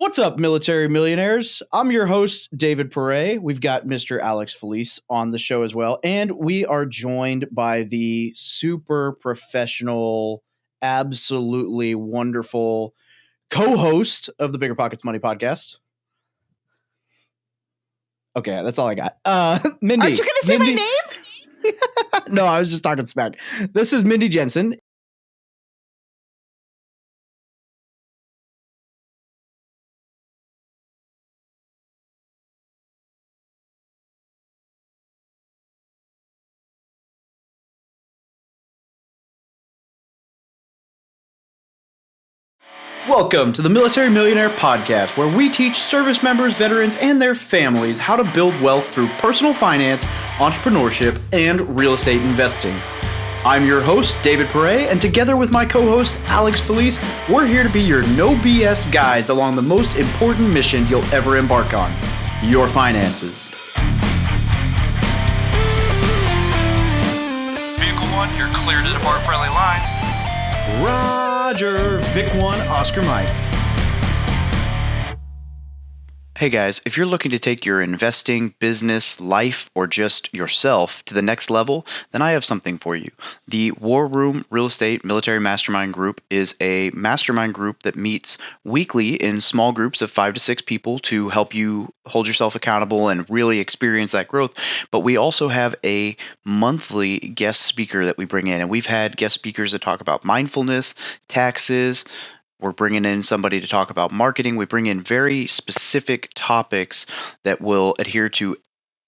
What's up, military millionaires? I'm your host, David Pere. We've got Mr. Alex Felice on the show as well. And we are joined by the super professional, absolutely wonderful co-host of the Bigger Pockets Money podcast. Okay, that's all I got. Mindy. Aren't you going to say my name? No, I was just talking smack. This is Mindy Jensen. Welcome to the Military Millionaire Podcast, where we teach service members, veterans, and their families how to build wealth through personal finance, entrepreneurship, and real estate investing. I'm your host, David Pere, and together with my co-host, Alex Felice, we're here to be your no BS guides along the most important mission you'll ever embark on, your finances. Vehicle 1, you're clear to depart friendly lines. Roger, Vic 1, Oscar Mike. Hey guys, if you're looking to take your investing, business, life, or just yourself to the next level, then I have something for you. The War Room Real Estate Military Mastermind Group is a mastermind group that meets weekly in small groups of 5 to 6 people to help you hold yourself accountable and really experience that growth. But we also have a monthly guest speaker that we bring in, and we've had guest speakers that talk about mindfulness, taxes. We're bringing in somebody to talk about marketing. We bring in very specific topics that will adhere to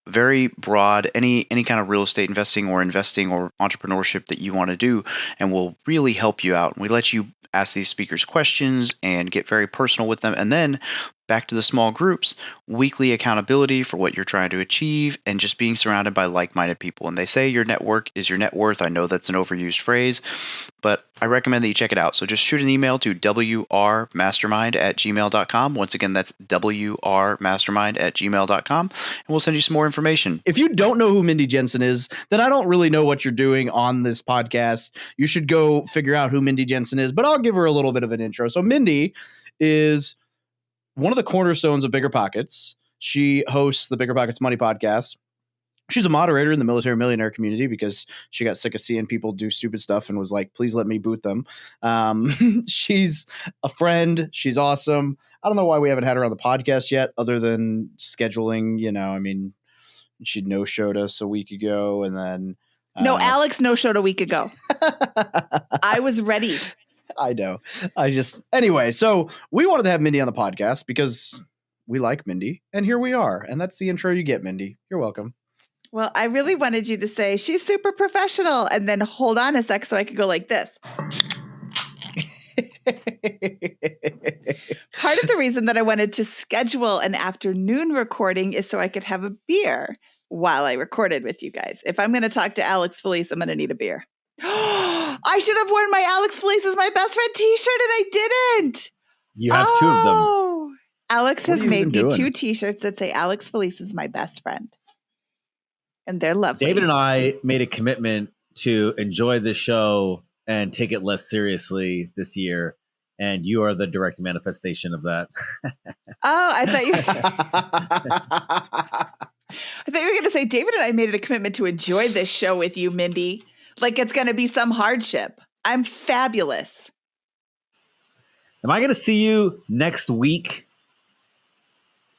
very broad, any kind of real estate investing or entrepreneurship that you want to do, and will really help you out. We let you ask these speakers questions and get very personal with them. And then back to the small groups, weekly accountability for what you're trying to achieve, and just being surrounded by like-minded people. And they say your network is your net worth. I know that's an overused phrase, but I recommend that you check it out. So just shoot an email to wrmastermind@gmail.com. Once again, that's wrmastermind@gmail.com, and we'll send you some more information. If you don't know who Mindy Jensen is, then I don't really know what you're doing on this podcast. You should go figure out who Mindy Jensen is, but I'll give her a little bit of an intro. So Mindy is one of the cornerstones of Bigger Pockets. She hosts the Bigger Pockets Money podcast. She's a moderator in the military millionaire community because she got sick of seeing people do stupid stuff and was like, please let me boot them. She's a friend. She's awesome. I don't know why we haven't had her on the podcast yet, other than scheduling. She no-showed us a week ago, and then No, Alex no-showed a week ago. I was ready. I know. Anyway, so we wanted to have Mindy on the podcast because we like Mindy, and here we are. And that's the intro you get, Mindy. You're welcome. Well, I really wanted you to say she's super professional and then hold on a sec so I could go like this. Part of the reason that I wanted to schedule an afternoon recording is so I could have a beer while I recorded with you guys. If I'm going to talk to Alex Felice, I'm going to need a beer. I should have worn my Alex Felice is my best friend t-shirt and I didn't. You have 2 of them. Alex has made me doing? 2 t-shirts that say Alex Felice is my best friend. And they're lovely. David and I made a commitment to enjoy the show and take it less seriously this year. And you are the direct manifestation of that. I thought you were going to say, David and I made it a commitment to enjoy this show with you, Mindy. Like it's going to be some hardship. I'm fabulous. Am I going to see you next week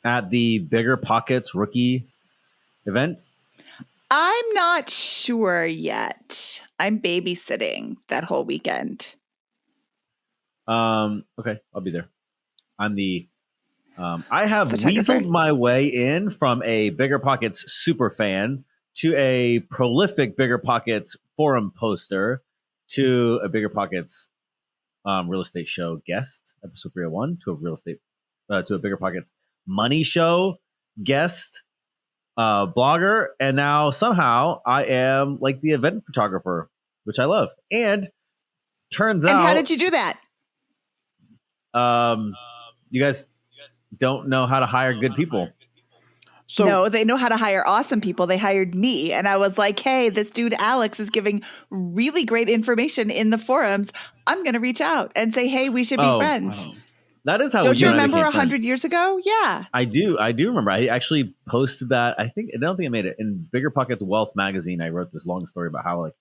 at the Bigger Pockets rookie event? I'm not sure yet. I'm babysitting that whole weekend. Okay, I'll be there. I have weaseled my way in from a Bigger Pockets super fan to a prolific Bigger Pockets forum poster to a Bigger Pockets real estate show guest, episode 301, to a Bigger Pockets money show guest, blogger, and now somehow I am like the event photographer, which I love. And turns out, how did you do that? You guys don't know how to hire good people. So, no, they know how to hire awesome people. They hired me. And I was like, hey, this dude Alex is giving really great information in the forums. I'm going to reach out and say, hey, we should be friends. That is how Don't you you and I remember became 100 friends. years ago? Yeah. I do remember. I actually posted that. I don't think I made it in Bigger Pockets Wealth magazine. I wrote this long story about how like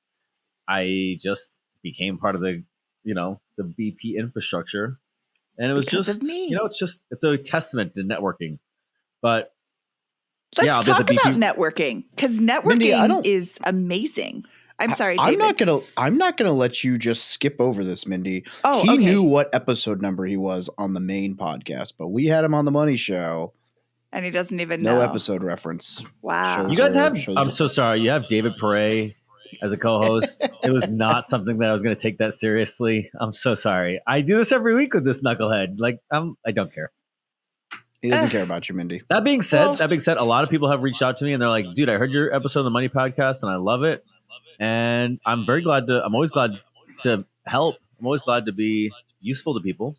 I just became part of the the BP infrastructure, and it was Because just of me. it's a testament to networking. But Let's I'll be at talk the BP. about networking, because Mindy, networking is amazing. I'm sorry, David. I'm not gonna let you just skip over this, Mindy. Oh, he okay. knew what episode number he was on the main podcast, but we had him on the Money Show. And he doesn't even know. No episode reference. Wow. Shows You guys are- have. shows I'm are- so sorry. You have David Pere as a co-host. It was not something that I was going to take that seriously. I'm so sorry. I do this every week with this knucklehead. Like I don't care. He doesn't care about you, Mindy. That being said, Well- a lot of people have reached out to me and they're like, "Dude, I heard your episode of the Money Podcast and I love it." And I'm always glad to help. I'm always glad to be useful to people.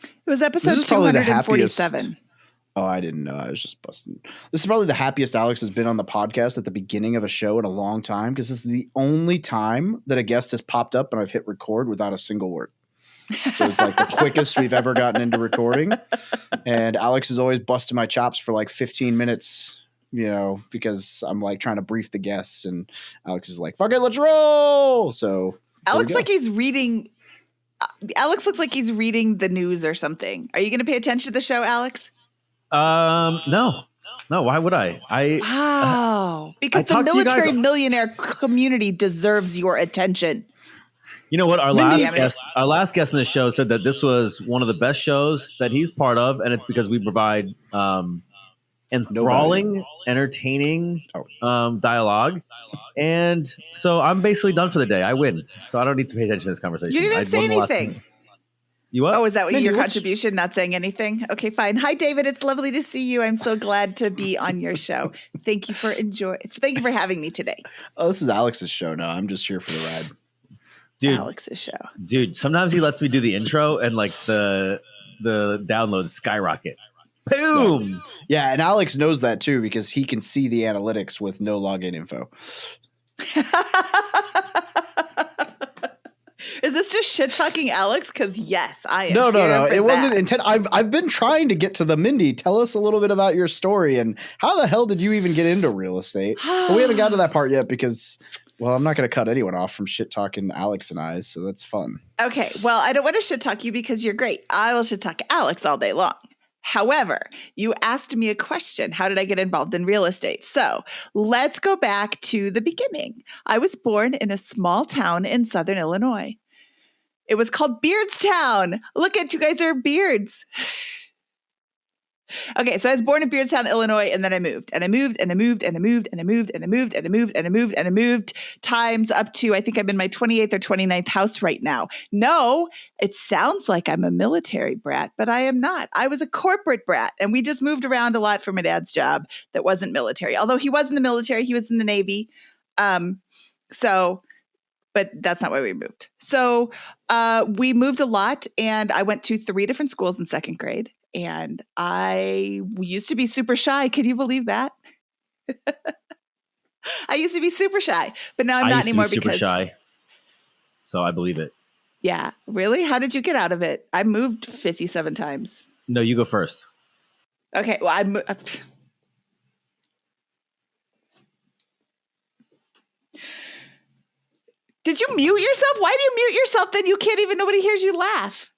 It was episode This is probably the happiest- 247. Oh, I didn't know. I was just busting. This is probably the happiest Alex has been on the podcast at the beginning of a show in a long time, because this is the only time that a guest has popped up and I've hit record without a single word. So it's like the quickest we've ever gotten into recording. And Alex is always busting my chops for like 15 minutes, because I'm like trying to brief the guests, and Alex is like, fuck it, let's roll. So Alex looks like he's reading the news or something. Are you going to pay attention to the show, Alex? No. Why would I? Wow. Because I the talked to you guys- military millionaire community deserves your attention. You know what? Our Mindy- last guest in the show said that this was one of the best shows that he's part of, and it's because we provide enthralling, entertaining dialogue. And so I'm basically done for the day. I win, so I don't need to pay attention to this conversation. You didn't even say anything. You what? Oh, is that Mindy, your what's- contribution? Not saying anything? Okay, fine. Hi, David. It's lovely to see you. I'm so glad to be on your show. Thank you for having me today. Oh, this is Alex's show now. I'm just here for the ride. Alex's show. Dude, sometimes he lets me do the intro and like the downloads skyrocket. Boom. Yeah, and Alex knows that too, because he can see the analytics with no login info. Is this just shit talking Alex? Because yes, I am. No. here for It wasn't that. intent. I've been trying to get to the Mindy. Tell us a little bit about your story and how the hell did you even get into real estate? But we haven't got to that part yet because, well, I'm not going to cut anyone off from shit talking Alex and I, so that's fun. Okay, well, I don't want to shit talk you because you're great. I will shit talk Alex all day long. However, you asked me a question. How did I get involved in real estate? So let's go back to the beginning. I was born in a small town in Southern Illinois. It was called Beardstown. Look at you guys are beards. Okay, so I was born in Beardstown, Illinois, and then I moved. And I moved and I moved and I moved and I moved and I moved and I moved and I moved and I moved times up to, I think I'm in my 28th or 29th house right now. No, it sounds like I'm a military brat, but I am not. I was a corporate brat, and we just moved around a lot for my dad's job that wasn't military. Although he was in the military, he was in the Navy. But that's not why we moved. So we moved a lot, and I went to 3 different schools in 2nd grade. And I used to be super shy. Can you believe that? I used to be super shy, but now I'm not anymore super because shy. So I believe it. Yeah, really? How did you get out of it? I moved 57 times. No, you go first. Okay, well, Did you mute yourself? Why do you mute yourself? Then you can't even, nobody hears you laugh.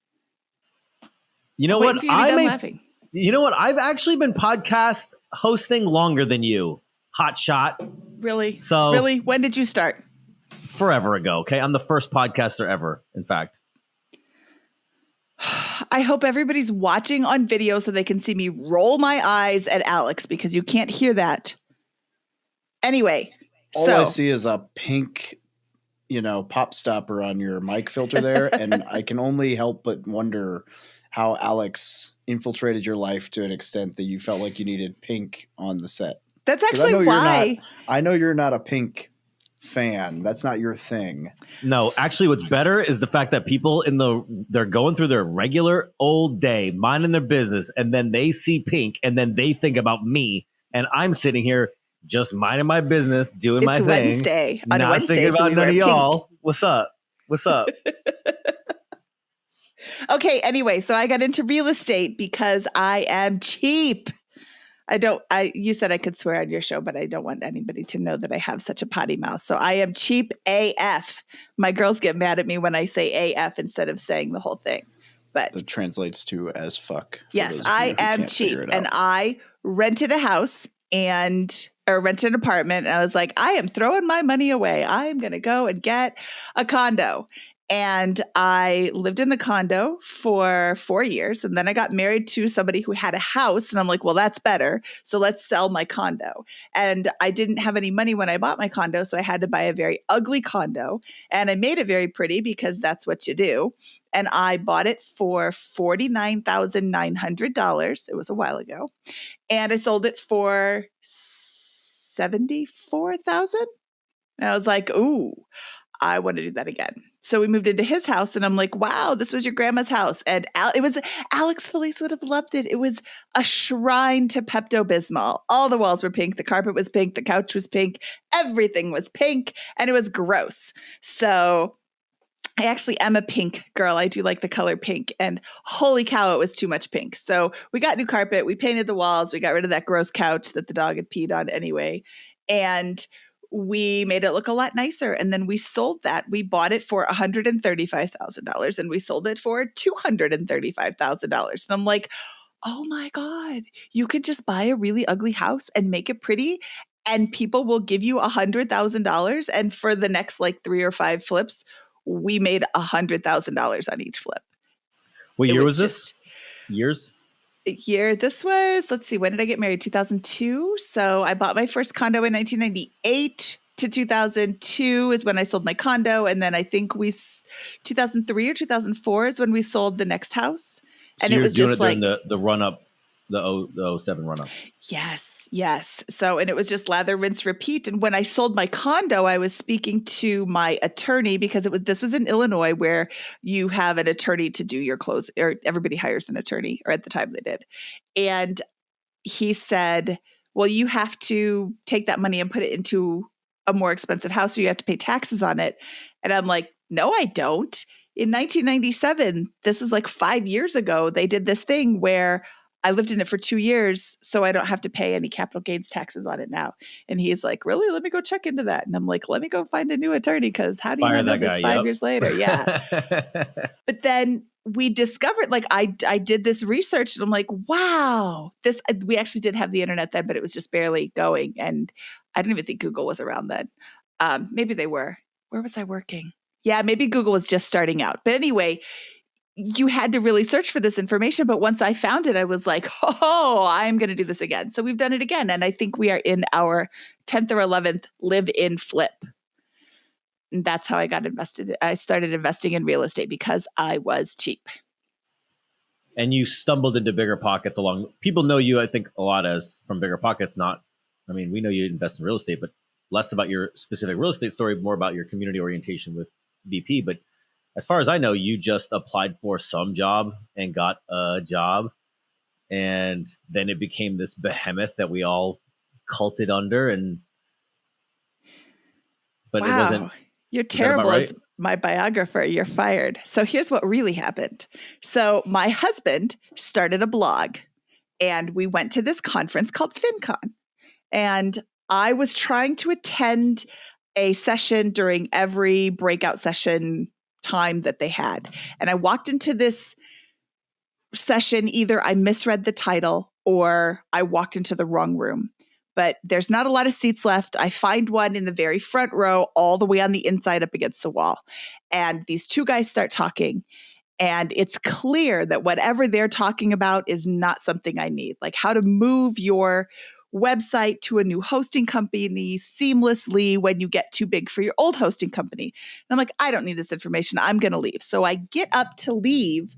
You know Waiting what? for you to be done laughing. You know what? I've actually been podcast hosting longer than you. Hot shot. Really? So really? When did you start? Forever ago. Okay. I'm the first podcaster ever, in fact. I hope everybody's watching on video so they can see me roll my eyes at Alex because you can't hear that. Anyway, All I see is a pink, pop stopper on your mic filter there. And I can only help but wonder how Alex infiltrated your life to an extent that you felt like you needed pink on the set. That's actually why. I know you're not a pink fan. That's not your thing. No, actually what's better is the fact that people they're going through their regular old day, minding their business, and then they see pink and then they think about me, and I'm sitting here just minding my business, doing my thing. Wednesday. On not Wednesday, thinking about so none of we wear y'all. pink. What's up? Okay, anyway, so I got into real estate because I am cheap. You said I could swear on your show, but I don't want anybody to know that I have such a potty mouth. So I am cheap AF. My girls get mad at me when I say AF instead of saying the whole thing. But That translates to as fuck. Yes, I am cheap. And I rented a house or rented an apartment. And I was like, I am throwing my money away. I am going to go and get a condo. And I lived in the condo for 4 years. And then I got married to somebody who had a house. And I'm like, well, that's better. So let's sell my condo. And I didn't have any money when I bought my condo. So I had to buy a very ugly condo. And I made it very pretty because that's what you do. And I bought it for $49,900. It was a while ago. And I sold it for $74,000. And I was like, ooh, I want to do that again. So we moved into his house and I'm like, wow, this was your grandma's house. And Alex Felice would have loved it. It was a shrine to Pepto-Bismol. All the walls were pink. The carpet was pink. The couch was pink. Everything was pink. And it was gross. So I actually am a pink girl. I do like the color pink. And holy cow, it was too much pink. So we got new carpet. We painted the walls. We got rid of that gross couch that the dog had peed on anyway. And we made it look a lot nicer. And then we sold that. We bought it for $135,000 and we sold it for $235,000. And I'm like, oh my God, you could just buy a really ugly house and make it pretty and people will give you $100,000. And for the next like 3 or 5 flips, we made $100,000 on each flip. What year was this? This was, let's see, when did I get married? 2002. So I bought my first condo in 1998 to 2002 is when I sold my condo. And then I think 2003 or 2004 is when we sold the next house. So and it was just like the run up, the 07 run up. Yes. So, and it was just lather, rinse, repeat. And when I sold my condo, I was speaking to my attorney because this was in Illinois where you have an attorney to do your close, or everybody hires an attorney, or at the time they did. And he said, well, you have to take that money and put it into a more expensive house, so you have to pay taxes on it. And I'm like, no, I don't. In 1997, this is like 5 years ago, they did this thing where I lived in it for 2 years, so I don't have to pay any capital gains taxes on it now. And he's like, really? Let me go check into that. And I'm like, let me go find a new attorney because how do you know this 5 years later? Yeah. But then we discovered, like, I did this research and I'm like, wow, we actually did have the internet then, but it was just barely going. And I didn't even think Google was around then. Maybe they were. Where was I working? Yeah, maybe Google was just starting out. But anyway, you had to really search for this information. But once I found it, I was like, oh, I'm going to do this again. So we've done it again. And I think we are in our 10th or 11th live-in flip. And that's how I got invested. I started investing in real estate because I was cheap. And you stumbled into Bigger Pockets people know you, I think, a lot as from Bigger Pockets. We know you invest in real estate, but less about your specific real estate story, more about your community orientation with BP. But as far as I know, you just applied for some job and got a job. And then it became this behemoth that we all culted under. But wow. It wasn't. You're terrible right? as my biographer. You're fired. So here's what really happened. So my husband started a blog and we went to this conference called FinCon. And I was trying to attend a session during every breakout session time that they had. And I walked into this session, either I misread the title or I walked into the wrong room. But there's not a lot of seats left. I find one in the very front row, all the way on the inside up against the wall. And these two guys start talking. And it's clear that whatever they're talking about is not something I need. Like how to move your website to a new hosting company seamlessly when you get too big for your old hosting company. And I'm like, I don't need this information. I'm going to leave. So I get up to leave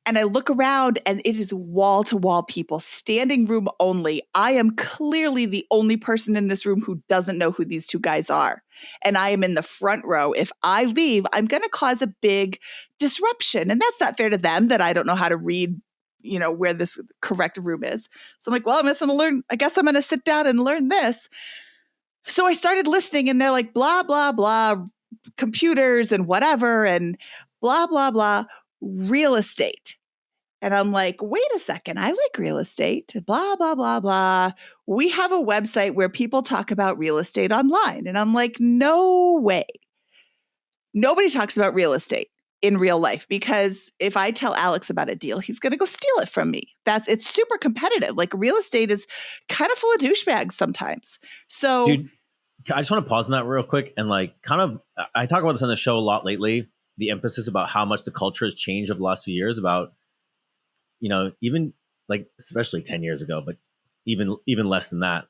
and I look around and it is wall to wall people, standing room only. I am clearly the only person in this room who doesn't know who these two guys are. And I am in the front row. If I leave, I'm going to cause a big disruption. And that's not fair to them that I don't know how to read where this correct room is. So I'm like, well, I guess I'm going to sit down and learn this. So I started listening and they're like, blah, blah, blah, computers and whatever and blah, blah, blah. real estate. And I'm like, wait a second, I like real estate, blah, blah, blah, blah. We have a website where people talk about real estate online. And I'm like, no way. Nobody talks about real estate in real life, because if I tell Alex about a deal, he's going to go steal it from me. It's super competitive. Like, real estate is kind of full of douchebags sometimes. So Dude, I just want to pause on that real quick and like I talk about this on the show a lot lately, the emphasis about how much the culture has changed over the last few years about, even like, especially 10 years ago, but even less than that,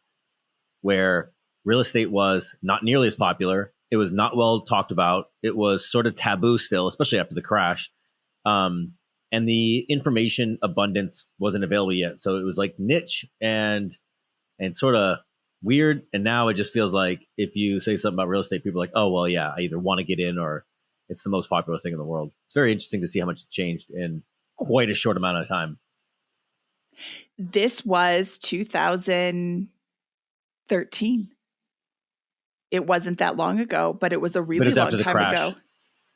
where real estate was not nearly as popular. It was not well talked about. It was sort of taboo still, especially after the crash. And the information abundance wasn't available yet. So it was like niche and sort of weird. And now it just feels like if you say something about real estate, people are like, oh, well, yeah, I either want to get in or it's the most popular thing in the world. It's very interesting to see how much it's changed in quite a short amount of time. this was 2013. It wasn't that long ago, but it was a really long time ago.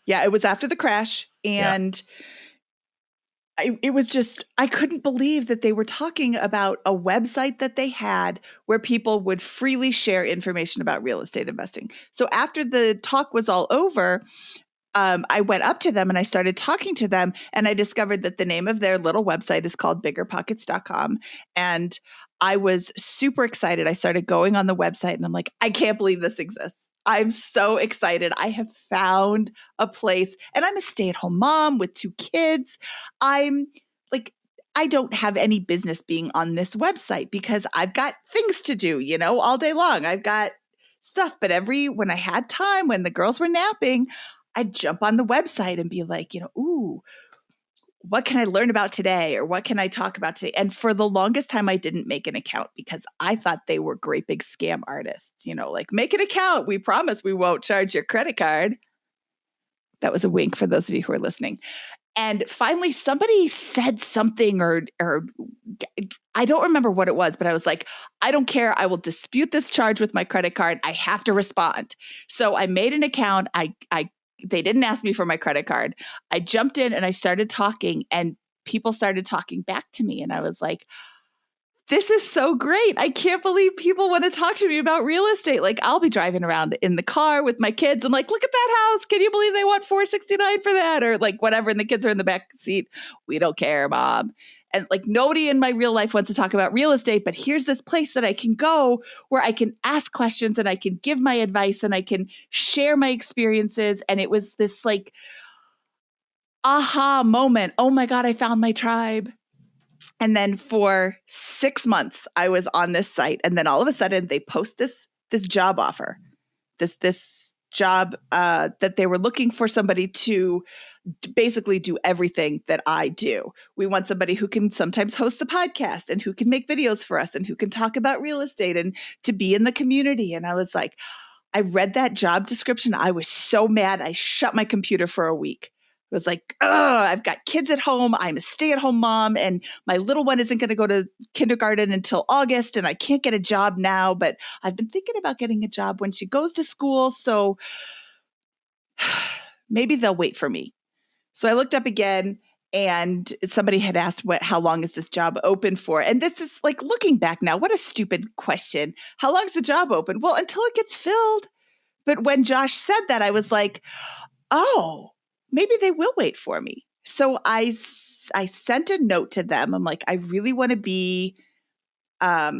Yeah, it was after the crash. And it was just, I couldn't believe that they were talking about a website that they had where people would freely share information about real estate investing. So after the talk was all over, I went up to them and I started talking to them, and I discovered that the name of their little website is called biggerpockets.com. And I was super excited. I started going on the website and I'm like, I can't believe this exists. I'm so excited. I have found a place, and I'm a stay-at-home mom with 2 kids. I'm like, I don't have any business being on this website because I've got things to do, all day long. I've got stuff. But when I had time, when the girls were napping, I'd jump on the website and be like, ooh, what can I learn about today? Or what can I talk about today? And for the longest time, I didn't make an account because I thought they were great big scam artists, like, make an account. We promise we won't charge your credit card. That was a wink for those of you who are listening. And finally, somebody said something or I don't remember what it was, but I was like, I don't care. I will dispute this charge with my credit card. I have to respond. So I made an account. They didn't ask me for my credit card. I jumped in and I started talking, and people started talking back to me. And I was like, this is so great. I can't believe people want to talk to me about real estate. Like, I'll be driving around in the car with my kids. I'm like, look at that house. Can you believe they want $469 for that? Or like whatever. And the kids are in the back seat. We don't care, Mom. And like, nobody in my real life wants to talk about real estate, but here's this place that I can go where I can ask questions and I can give my advice and I can share my experiences. And it was this like aha moment. Oh my God, I found my tribe. And then for 6 months, I was on this site. And then all of a sudden they post this job offer, this job that they were looking for somebody to basically do everything that I do. We want somebody who can sometimes host the podcast and who can make videos for us and who can talk about real estate and to be in the community. And I was like, I read that job description. I was so mad. I shut my computer for a week. I was like, I've got kids at home. I'm a stay-at-home mom, and my little one isn't going to go to kindergarten until August, and I can't get a job now, but I've been thinking about getting a job when she goes to school, so maybe they'll wait for me. So I looked up again, and somebody had asked, how long is this job open for? And this is like, looking back now, what a stupid question. How long is the job open? Well, until it gets filled. But when Josh said that, I was like, oh, maybe they will wait for me. So I sent a note to them. I'm like, I really want to be, I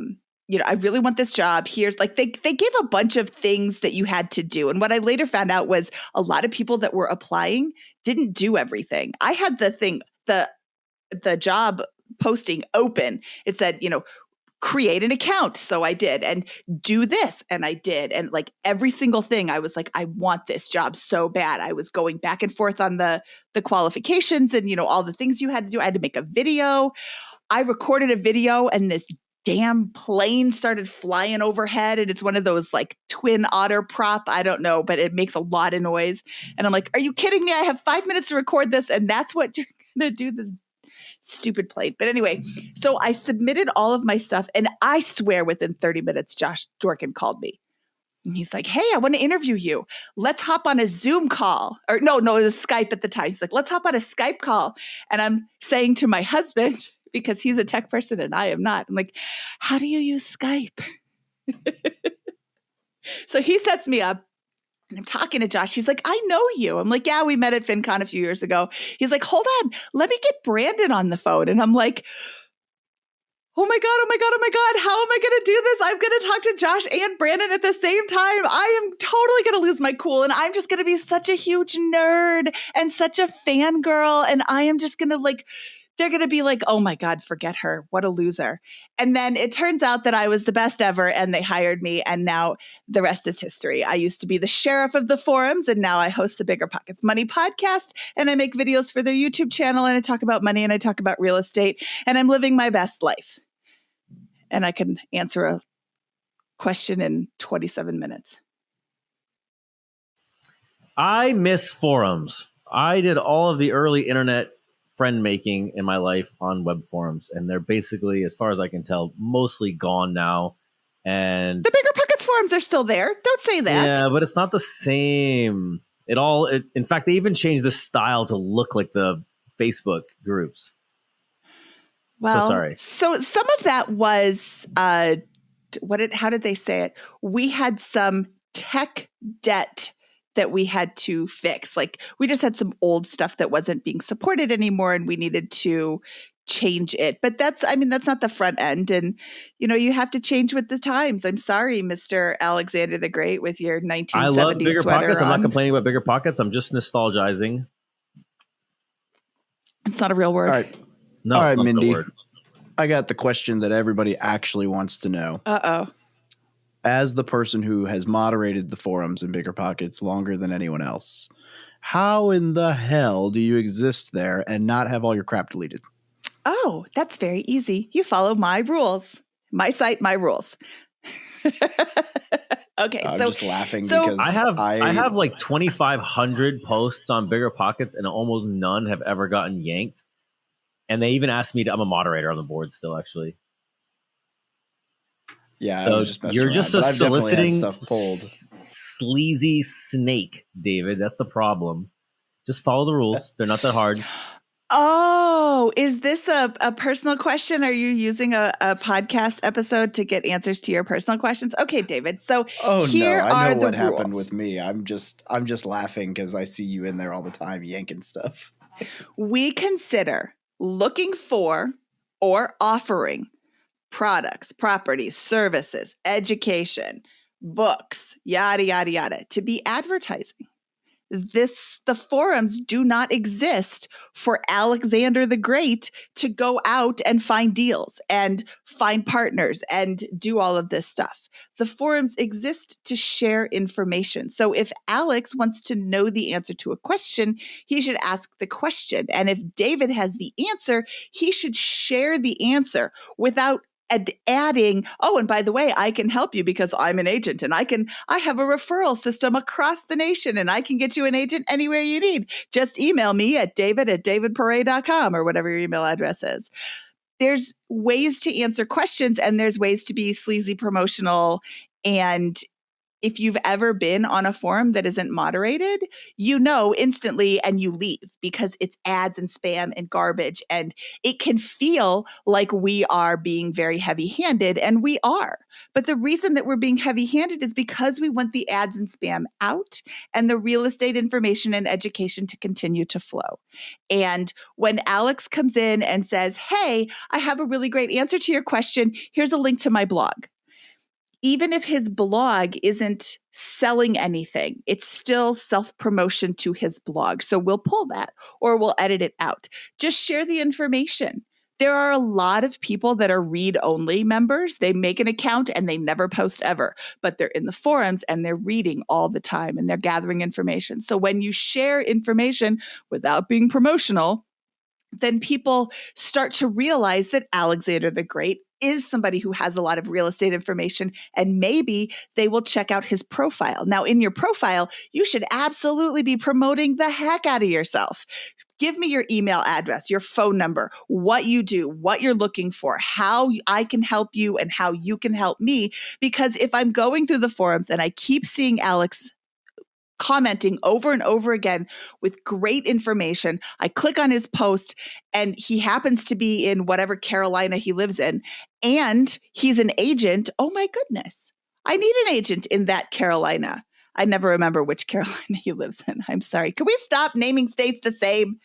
really want this job. Here's like, they gave a bunch of things that you had to do. And what I later found out was a lot of people that were applying didn't do everything. I had the job posting open. It said, create an account. So I did, and do this. And I did. And like every single thing, I was like, I want this job so bad. I was going back and forth on the qualifications and, all the things you had to do. I had to make a video. I recorded a video, and this damn plane started flying overhead. And it's one of those like twin otter prop. I don't know, but it makes a lot of noise. And I'm like, are you kidding me? I have 5 minutes to record this. And that's what you're going to do, this stupid plane. But anyway, so I submitted all of my stuff, and I swear within 30 minutes, Josh Dorkin called me. And he's like, hey, I want to interview you. Let's hop on a Zoom call. Or no, it was Skype at the time. He's like, let's hop on a Skype call. And I'm saying to my husband, because he's a tech person and I am not, I'm like, how do you use Skype? So he sets me up. And I'm talking to Josh. He's like, I know you. I'm like, yeah, we met at FinCon a few years ago. He's like, hold on, let me get Brandon on the phone. And I'm like, oh my God, how am I going to do this? I'm going to talk to Josh and Brandon at the same time. I am totally going to lose my cool. And I'm just going to be such a huge nerd and such a fangirl. And I am just going to they're going to be like, oh my God, forget her. What a loser. And then it turns out that I was the best ever and they hired me. And now the rest is history. I used to be the sheriff of the forums and now I host the Bigger Pockets Money podcast and I make videos for their YouTube channel and I talk about money and I talk about real estate and I'm living my best life. And I can answer a question in 27 minutes. I miss forums. I did all of the early internet friend making in my life on web forums, and they're basically, as far as I can tell, mostly gone now. And the Bigger Pockets forums are still there. Don't say that. Yeah, but it's not the same. In fact, they even changed the style to look like the Facebook groups. Well, so sorry. So some of that was how did they say it? We had some tech debt that we had to fix. Like we just had some old stuff that wasn't being supported anymore and we needed to change it. But that's not the front end. And, you have to change with the times. I'm sorry, Mr. Alexander the Great with your 1970s I love Bigger sweater Pockets. I'm on. not complaining about Bigger Pockets. I'm just nostalgizing. It's not a real word. All right. No, All it's right, not Mindy. the word. I got the question that everybody actually wants to know. Uh-oh. As the person who has moderated the forums in Bigger Pockets longer than anyone else, how in the hell do you exist there and not have all your crap deleted? Oh, that's very easy. You follow my rules. My site, my rules. Okay, I'm just laughing so because I have like 2,500 posts on Bigger Pockets and almost none have ever gotten yanked. And they even asked me I'm a moderator on the board still, actually. Yeah, so I was just messing you're around, just but a I've definitely had soliciting stuff pulled. sleazy snake, David. That's the problem. Just follow the rules. They're not that hard. Oh, is this a personal question? Are you using a podcast episode to get answers to your personal questions? Okay, David. So here I are know the what happened rules. with me. I'm just laughing because I see you in there all the time yanking stuff. We consider looking for or offering products, properties, services, education, books, yada, yada, yada, to be advertising. The forums do not exist for Alexander the Great to go out and find deals and find partners and do all of this stuff. The forums exist to share information. So if Alex wants to know the answer to a question, he should ask the question. And if David has the answer, he should share the answer without adding, oh, and by the way, I can help you because I'm an agent and I have a referral system across the nation and I can get you an agent anywhere you need. Just email me at david@davidpere.com or whatever your email address is. There's ways to answer questions and there's ways to be sleazy promotional. And if you've ever been on a forum that isn't moderated, you know instantly and you leave because it's ads and spam and garbage. And it can feel like we are being very heavy-handed, and we are. But the reason that we're being heavy-handed is because we want the ads and spam out and the real estate information and education to continue to flow. And when Alex comes in and says, hey, I have a really great answer to your question. Here's a link to my blog. Even if his blog isn't selling anything, it's still self-promotion to his blog. So we'll pull that or we'll edit it out. Just share the information. There are a lot of people that are read-only members. They make an account and they never post ever, but they're in the forums and they're reading all the time and they're gathering information. So when you share information without being promotional, then people start to realize that Alexander the Great is somebody who has a lot of real estate information, and maybe they will check out his profile. Now, in your profile, you should absolutely be promoting the heck out of yourself. Give me your email address, your phone number, what you do, what you're looking for, how I can help you, and how you can help me. Because if I'm going through the forums and I keep seeing Alex commenting over and over again with great information, I click on his post and he happens to be in whatever Carolina he lives in, and he's an agent. Oh my goodness. I need an agent in that Carolina. I never remember which Carolina he lives in. I'm sorry. Can we stop naming states the same?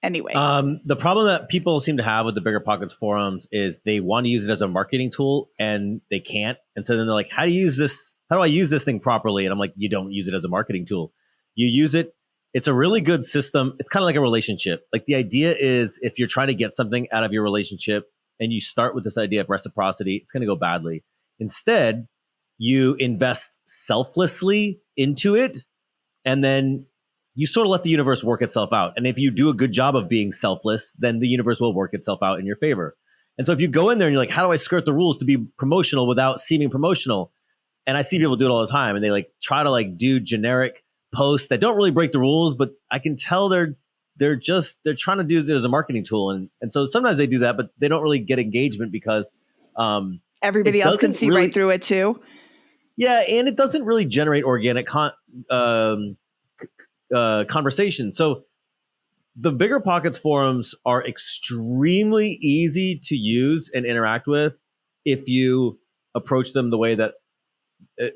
Anyway. The problem that people seem to have with the Bigger Pockets forums is they want to use it as a marketing tool and they can't. And so then they're like, how do you use this? How do I use this thing properly? And I'm like, you don't use it as a marketing tool. You use it. It's a really good system. It's kind of like a relationship. Like the idea is if you're trying to get something out of your relationship and you start with this idea of reciprocity, it's going to go badly. Instead, you invest selflessly into it, and then you sort of let the universe work itself out. And if you do a good job of being selfless, then the universe will work itself out in your favor. And so if you go in there and you're like, how do I skirt the rules to be promotional without seeming promotional? And I see people do it all the time, and they like try to like do generic posts that don't really break the rules, but I can tell they're trying to do it as a marketing tool. And so sometimes they do that, but they don't really get engagement because everybody else can see right through it too. Yeah, and it doesn't really generate organic conversation. So the Bigger Pockets forums are extremely easy to use and interact with if you approach them the way that,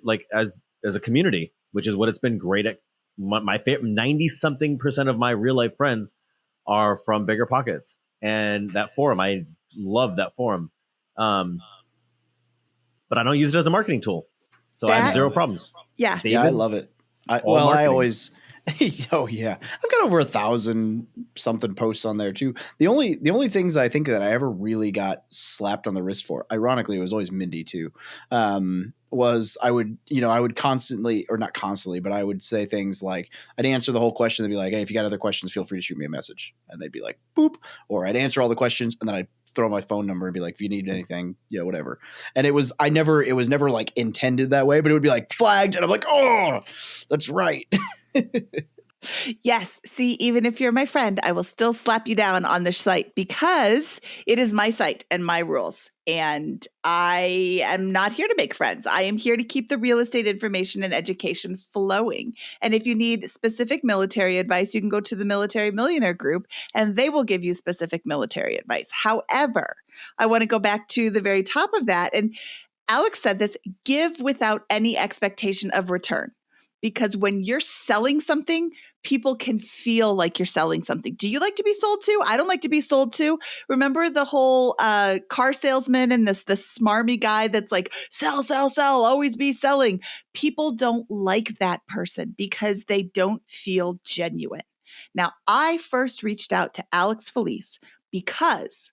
like as a community, which is what it's been great at. My favorite 90-something% of my real life friends are from Bigger Pockets, and that forum, I love that forum. But I don't use it as a marketing tool, so I have zero problems. Yeah, David, I love it. I always. Oh yeah, I've got over 1,000 something posts on there too. The only things I think that I ever really got slapped on the wrist for, ironically, it was always Mindy too. Was I would constantly, or not constantly, but I would say things like I'd answer the whole question and be like, hey, if you got other questions, feel free to shoot me a message, and they'd be like, boop, or I'd answer all the questions and then I'd throw my phone number and be like, if you need anything, whatever. And it was never like intended that way, but it would be like flagged, and I'm like, oh, that's right. Yes. See, even if you're my friend, I will still slap you down on this site because it is my site and my rules. And I am not here to make friends. I am here to keep the real estate information and education flowing. And if you need specific military advice, you can go to the Military Millionaire group and they will give you specific military advice. However, I want to go back to the very top of that. And Alex said this, give without any expectation of return. Because when you're selling something, people can feel like you're selling something. Do you like to be sold to? I don't like to be sold to. Remember the whole car salesman and the smarmy guy that's like, sell, sell, sell, always be selling. People don't like that person because they don't feel genuine. Now, I first reached out to Alex Felice because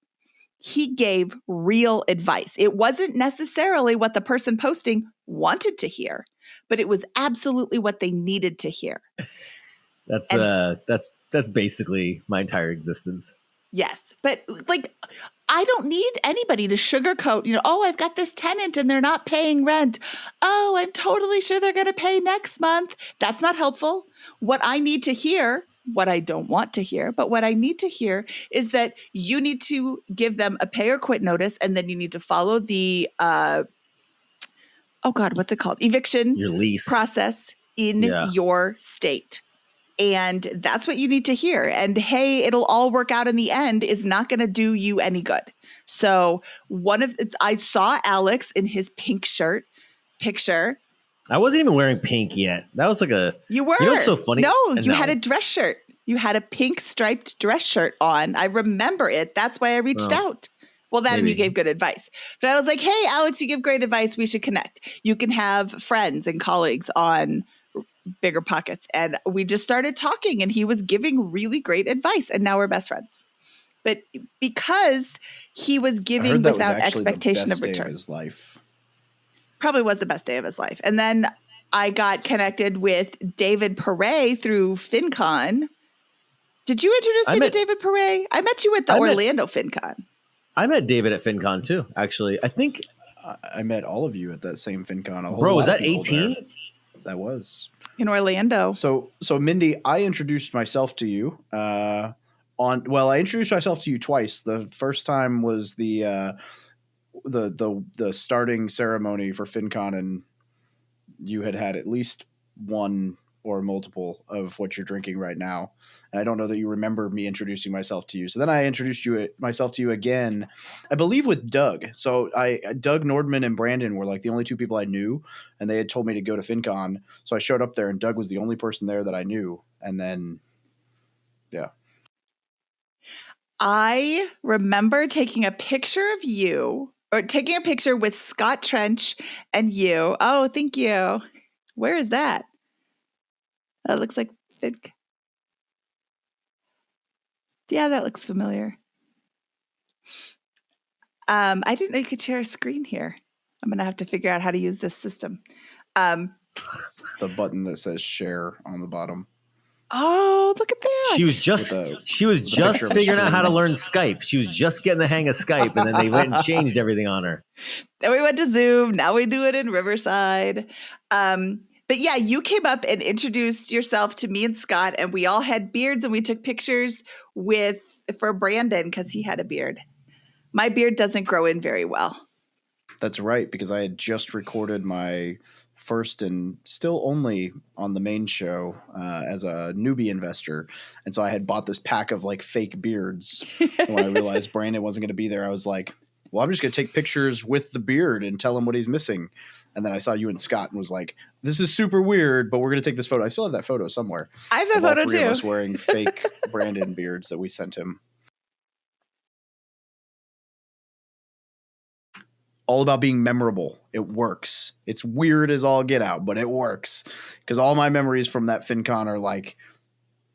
he gave real advice. It wasn't necessarily what the person posting wanted to hear, but it was absolutely what they needed to hear. That's basically my entire existence. Yes, but like I don't need anybody to sugarcoat, oh, I've got this tenant and they're not paying rent. Oh, I'm totally sure they're going to pay next month. That's not helpful. What I need to hear, what I don't want to hear, but what I need to hear is that you need to give them a pay or quit notice, and then you need to follow the what's it called? Eviction your lease process in your state. And that's what you need to hear. And hey, it'll all work out in the end is not going to do you any good. So I saw Alex in his pink shirt picture. I wasn't even wearing pink yet. That was like You were. You know what's so funny? No, you had a dress shirt. You had a pink striped dress shirt on. I remember it. That's why I reached out. Well, and you gave good advice. But I was like, hey, Alex, you give great advice. We should connect. You can have friends and colleagues on Bigger Pockets. And we just started talking and he was giving really great advice. And now we're best friends. But because he was giving without expectation of return. His life. Probably was the best day of his life. And then I got connected with David Pere through FinCon. Did you introduce I me met- to David Pere? I met you at the I met- Orlando FinCon. I met David at FinCon. I met David at FinCon too, actually. I think, I met all of you at that same FinCon. A whole bro, was lot of that people there. 18? That was. In Orlando. So Mindy, I introduced myself to you I introduced myself to you twice. The first time was the starting ceremony for FinCon, and you had at least one or multiple of what you're drinking right now. And I don't know that you remember me introducing myself to you. So then I introduced myself to you again, I believe with Doug. So Doug Nordman and Brandon were like the only two people I knew, and they had told me to go to FinCon. So I showed up there, and Doug was the only person there that I knew. And then, yeah. I remember taking a picture of you, or taking a picture with Scott Trench and you. Oh, thank you. Where is that? That looks like yeah, that looks familiar. I didn't know you could share a screen here. I'm gonna have to figure out how to use this system. The button that says share on the bottom. Oh, look at that! She was just figuring out how to learn Skype. She was just getting the hang of Skype, and then they went and changed everything on her. Then we went to Zoom. Now we do it in Riverside. But yeah, you came up and introduced yourself to me and Scott, and we all had beards, and we took pictures for Brandon because he had a beard. My beard doesn't grow in very well. That's right, because I had just recorded my first and still only on the main show as a newbie investor. And so I had bought this pack of like fake beards. And when I realized Brandon wasn't going to be there, I was like, well, I'm just going to take pictures with the beard and tell him what he's missing. And then I saw you and Scott and was like, this is super weird, but we're going to take this photo. I still have that photo somewhere. I have that photo all three too. Of us wearing fake Brandon beards that we sent him. All about being memorable. It works. It's weird as all get out, but it works. Because all my memories from that FinCon are like,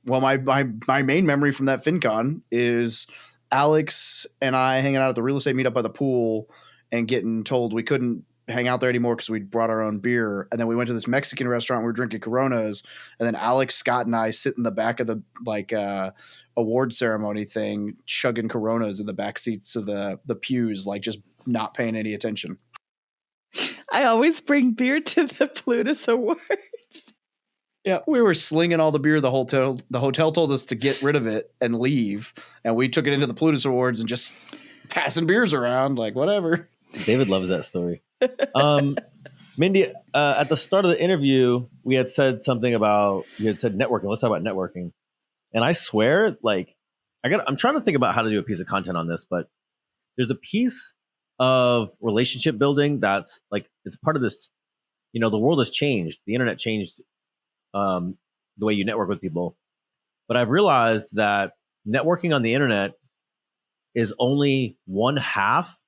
well, my main memory from that FinCon is Alex and I hanging out at the real estate meetup by the pool and getting told we couldn't hang out there anymore because we brought our own beer. And then we went to this Mexican restaurant. We were drinking Coronas. And then Alex, Scott, and I sit in the back of the award ceremony thing, chugging Coronas in the back seats of the pews, like just not paying any attention. I always bring beer to the Plutus Awards. Yeah, we were slinging all the beer. The hotel told us to get rid of it and leave. And we took it into the Plutus Awards and just passing beers around, like whatever. David loves that story. Mindy, at the start of the interview, we had said something about, you had said networking. Let's talk about networking. And I swear, like, I'm trying to think about how to do a piece of content on this, but there's a piece of relationship building that's like, it's part of this, the world has changed. The internet changed the way you network with people. But I've realized that networking on the internet is only one half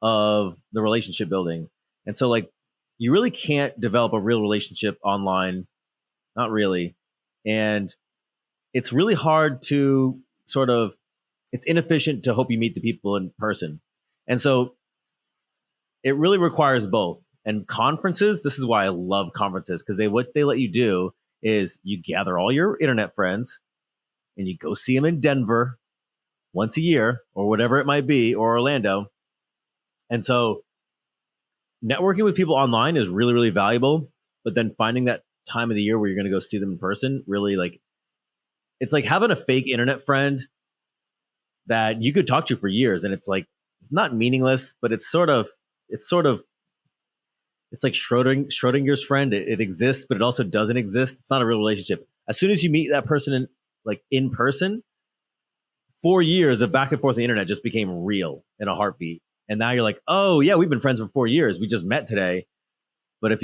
of the relationship building. And so like, you really can't develop a real relationship online. Not really. And it's really hard to it's inefficient to hope you meet the people in person. And so it really requires both. And conferences, this is why I love conferences, because what they let you do is you gather all your internet friends and you go see them in Denver once a year or whatever it might be, or Orlando. And so networking with people online is really, really valuable. But then finding that time of the year where you're going to go see them in person, really like, it's like having a fake internet friend that you could talk to for years. And it's like not meaningless, but it's like Schrodinger's friend. It exists, but it also doesn't exist. It's not a real relationship. As soon as you meet that person in person, 4 years of back and forth on the internet just became real in a heartbeat. And now you're like, oh yeah, we've been friends for 4 years. We just met today. But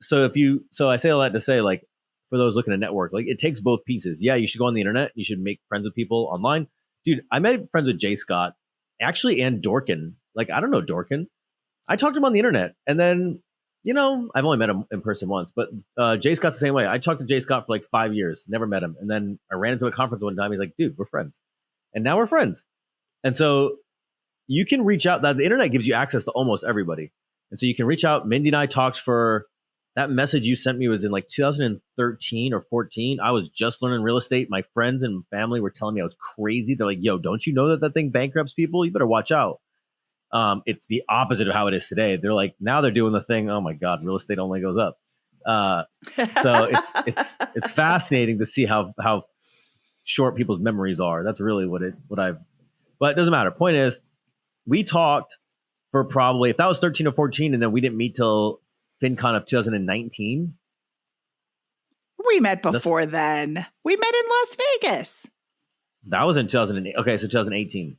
so I say all that to say, like, for those looking to network, like it takes both pieces. Yeah, you should go on the internet. You should make friends with people online. Dude, I made friends with Jay Scott, actually, and Dorkin. Like, I don't know Dorkin. I talked to him on the internet. And then, I've only met him in person once. But Jay Scott's the same way. I talked to Jay Scott for like 5 years, never met him. And then I ran into a conference one time. He's like, dude, we're friends. And now we're friends. And so you can reach out. The internet gives you access to almost everybody. And so you can reach out. Mindy and I talked for that message you sent me was in like 2013 or 14. I was just learning real estate. My friends and family were telling me I was crazy. They're like, yo, don't you know that thing bankrupts people? You better watch out. It's the opposite of how it is today. They're like, now they're doing the thing. Oh my God, real estate only goes up. So it's fascinating to see how short people's memories are. That's really but it doesn't matter. Point is, we talked for probably, if that was 13 or 14, and then we didn't meet till FinCon of 2019. We met before then. We met in Las Vegas. That was in 2008. Okay, so 2018.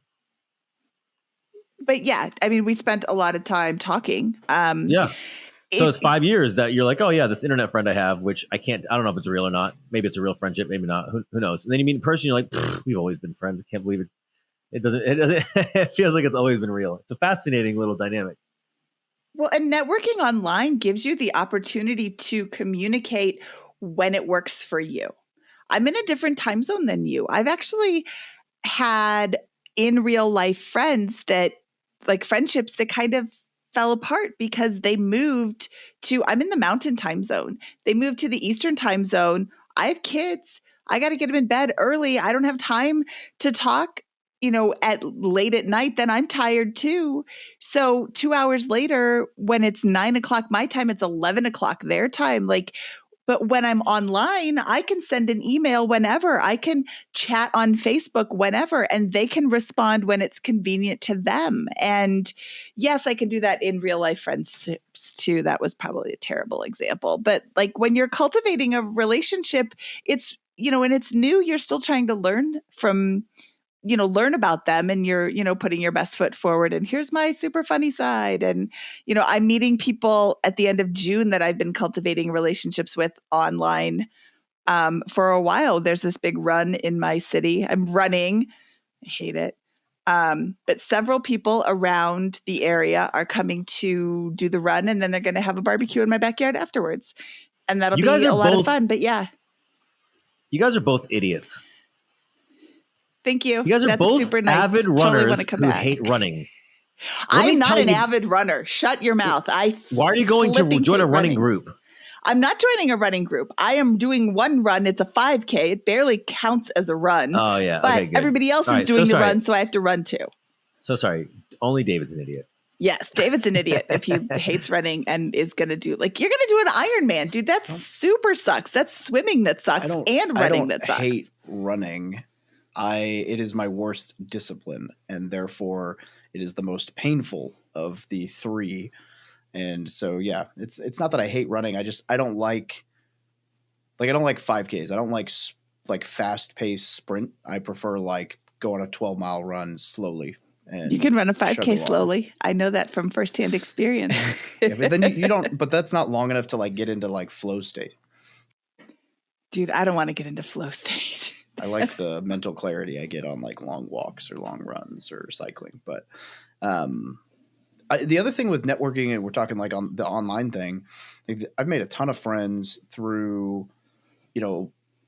But yeah, I mean, we spent a lot of time talking. Yeah. So it's 5 years that you're like, oh yeah, this internet friend I have, which I don't know if it's real or not. Maybe it's a real friendship, maybe not. Who knows? And then you meet in person, you're like, we've always been friends. I can't believe it. It doesn't, it feels like it's always been real. It's a fascinating little dynamic. Well, and networking online gives you the opportunity to communicate when it works for you. I'm in a different time zone than you. I've actually had in real life friends that, like, friendships that kind of fell apart because they moved to, I'm in the mountain time zone. They moved to the Eastern time zone. I have kids. I got to get them in bed early. I don't have time to talk, at late at night. Then I'm tired too. So 2 hours later, when it's 9 o'clock my time, it's 11 o'clock their time. But when I'm online, I can send an email whenever. I can chat on Facebook whenever, and they can respond when it's convenient to them. And yes, I can do that in real life friendships too. That was probably a terrible example. But like when you're cultivating a relationship, it's, when it's new, you're still trying to learn about them, and you're, putting your best foot forward. And here's my super funny side. And, I'm meeting people at the end of June that I've been cultivating relationships with online for a while. There's this big run in my city. I'm running. I hate it. But several people around the area are coming to do the run, and then they're going to have a barbecue in my backyard afterwards. And that'll be a lot of fun. But yeah. You guys are both idiots. Thank you. You guys are both super nice. Avid runners who hate running. I'm not an avid runner. Shut your mouth. Why are you going to join a running group? I'm not joining a running group. I am doing one run. It's a 5K. It barely counts as a run. Oh, yeah. But okay, everybody else is doing the run, so I have to run too. So sorry. Only David's an idiot. Yes, David's an idiot if he hates running and is going to do, you're going to do an Ironman, dude. That super sucks. That's swimming that sucks and running that sucks. I hate running. It is my worst discipline, and therefore it is the most painful of the three. And so, yeah, it's not that I hate running. I don't like 5Ks. I don't like fast paced sprint. I prefer go on a 12-mile run slowly. And you can run a 5K slowly. I know that from firsthand experience. Yeah, but then you don't. But that's not long enough to get into flow state. Dude, I don't want to get into flow state. I like the mental clarity I get on long walks or long runs or cycling. But the other thing with networking, and we're talking on the online thing, I've made a ton of friends through,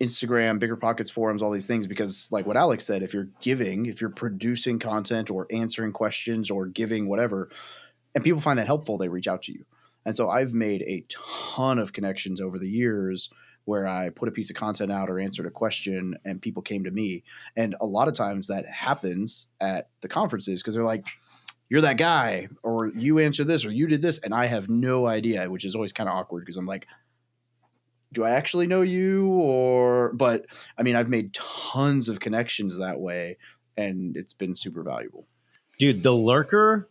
Instagram, Bigger Pockets forums, all these things, because like what Alex said, if you're producing content or answering questions or giving whatever, and people find that helpful, they reach out to you. And so I've made a ton of connections over the years where I put a piece of content out or answered a question and people came to me. And a lot of times that happens at the conferences because they're like, you're that guy, or you answered this, or you did this. And I have no idea, which is always kind of awkward because I'm like, do I actually know you? But I mean, I've made tons of connections that way and it's been super valuable. Dude, the lurker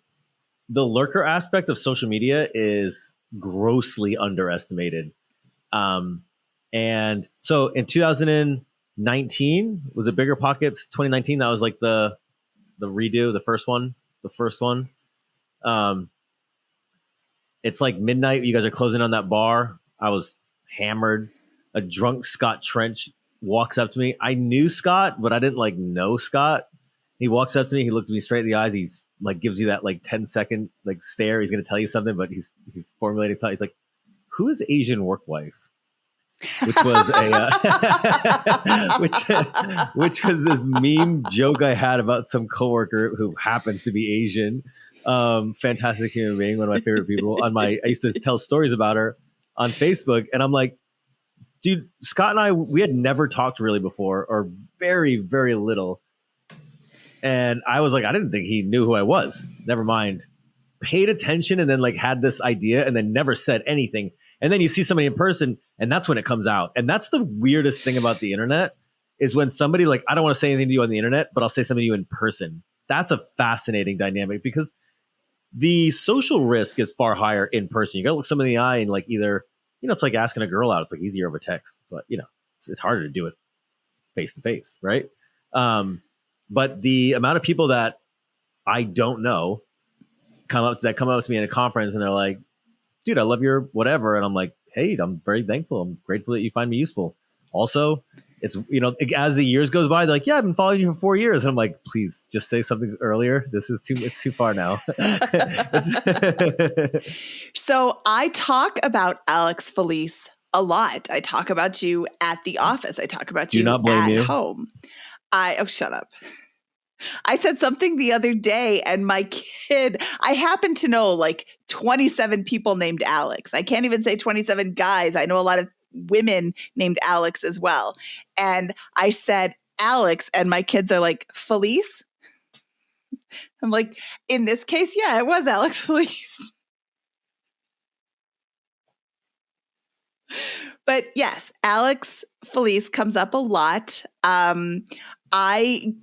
aspect of social media is grossly underestimated. And so in 2019, was it Bigger Pockets 2019? That was the redo, the first one. It's midnight. You guys are closing on that bar. I was hammered. A drunk Scott Trench walks up to me. I knew Scott, but I didn't know Scott. He walks up to me. He looks me straight in the eyes. He's gives you that 10-second stare. He's going to tell you something, but he's formulating thought. He's like, "Who is Asian work wife?" Which was which was this meme joke I had about some coworker who happens to be Asian. Fantastic human being, one of my favorite people. I used to tell stories about her on Facebook. And I'm like, dude, Scott and I, we had never talked really before, or very, very little. And I was like, I didn't think he knew who I was. Never mind. Paid attention and then like had this idea and then never said anything. And then you see somebody in person and that's when it comes out. And that's the weirdest thing about the internet is when somebody like, I don't want to say anything to you on the internet, but I'll say something to you in person. That's a fascinating dynamic because the social risk is far higher in person. You got to look somebody in the eye and like either, it's like asking a girl out. It's like easier over text. But it's harder to do it face to face. Right. But the amount of people that I don't know come up to me in a conference and they're like, dude, I love your whatever. And I'm like, hey, I'm very thankful. I'm grateful that you find me useful. Also, it's, as the years goes by, they're like, yeah, I've been following you for 4 years. And I'm like, please just say something earlier. It's too far now. So I talk about Alex Felice a lot. I talk about you at the office. I talk about you at home. Shut up. I said something the other day and my kid, I happen to know like 27 people named Alex. I can't even say 27 guys. I know a lot of women named Alex as well. And I said Alex and my kids are like, Felice? I'm like, in this case, yeah, it was Alex Felice. But yes, Alex Felice comes up a lot. I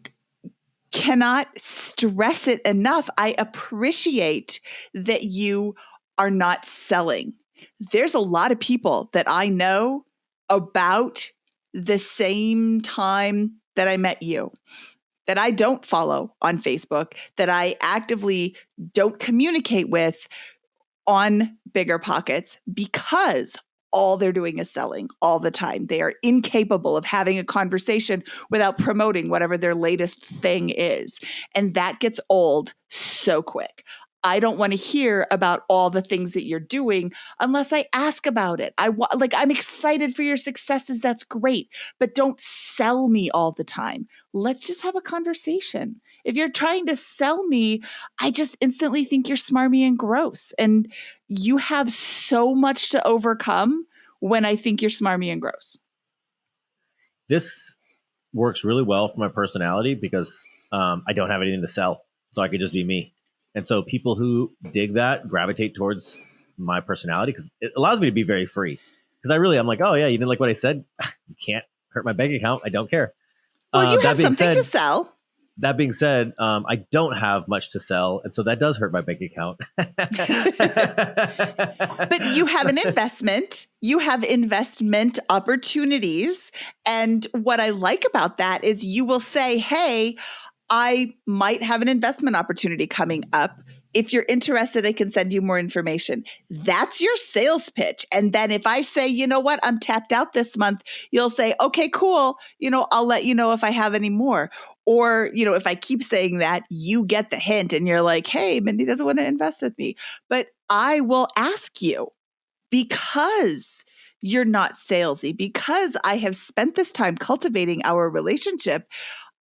cannot stress it enough. I appreciate that you are not selling. There's a lot of people that I know about the same time that I met you, that I don't follow on Facebook, that I actively don't communicate with on Bigger Pockets because all they're doing is selling all the time. They are incapable of having a conversation without promoting whatever their latest thing is. And that gets old so quick. I don't want to hear about all the things that you're doing unless I ask about it. I'm excited for your successes. That's great. But don't sell me all the time. Let's just have a conversation. If you're trying to sell me, I just instantly think you're smarmy and gross. And you have so much to overcome when I think you're smarmy and gross. This works really well for my personality because I don't have anything to sell. So I could just be me. And so people who dig that gravitate towards my personality because it allows me to be very free. Because I'm like, oh yeah, you didn't like what I said? You can't hurt my bank account. I don't care. Well, you have something to sell. That being said, I don't have much to sell. And so that does hurt my bank account. But you have an investment. You have investment opportunities. And what I like about that is you will say, hey, I might have an investment opportunity coming up. If you're interested, I can send you more information. That's your sales pitch. And then if I say, you know what, I'm tapped out this month, you'll say, okay, cool. I'll let you know if I have any more. Or, if I keep saying that, you get the hint and you're like, hey, Mindy doesn't want to invest with me. But I will ask you because you're not salesy, because I have spent this time cultivating our relationship.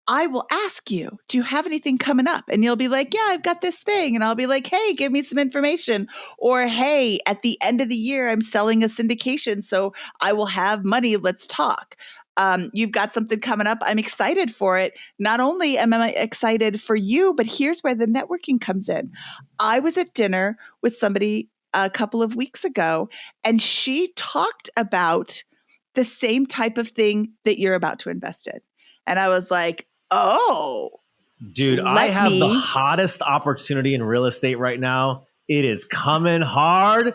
I will ask you, do you have anything coming up? And you'll be like, yeah, I've got this thing. And I'll be like, hey, give me some information. Or, hey, at the end of the year, I'm selling a syndication, so I will have money. Let's talk. You've got something coming up. I'm excited for it. Not only am I excited for you, but here's where the networking comes in. I was at dinner with somebody a couple of weeks ago, and she talked about the same type of thing that you're about to invest in. And I was like, oh, dude, I have the hottest opportunity in real estate right now. It is coming hard.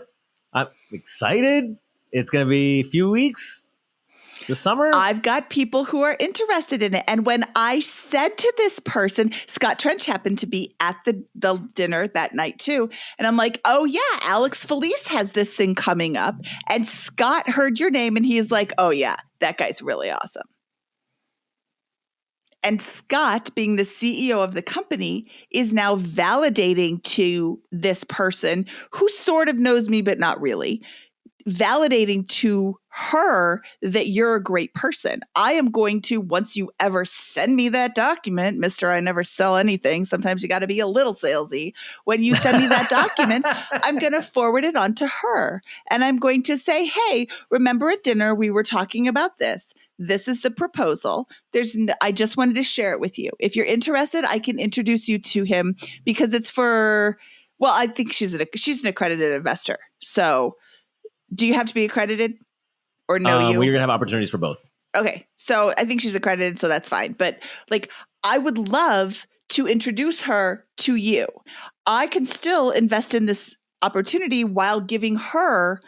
I'm excited. It's going to be a few weeks this summer. I've got people who are interested in it. And when I said to this person, Scott Trench happened to be at the dinner that night too. And I'm like, oh yeah, Alex Felice has this thing coming up. And Scott heard your name and he's like, oh yeah, that guy's really awesome. And Scott, being the CEO of the company, is now validating to this person who sort of knows me, but not really, validating to her that you're a great person. I am going to, once you ever send me that document, Mr. I never sell anything. Sometimes you got to be a little salesy. When you send me that document, I'm going to forward it on to her. And I'm going to say, hey, remember at dinner, we were talking about this. This is the proposal. I just wanted to share it with you. If you're interested, I can introduce you to him because it's for, well, I think she's an accredited investor. So do you have to be accredited or know you? Well, you're going to have opportunities for both. Okay. So I think she's accredited, so that's fine. But like, I would love to introduce her to you. I can still invest in this opportunity while giving her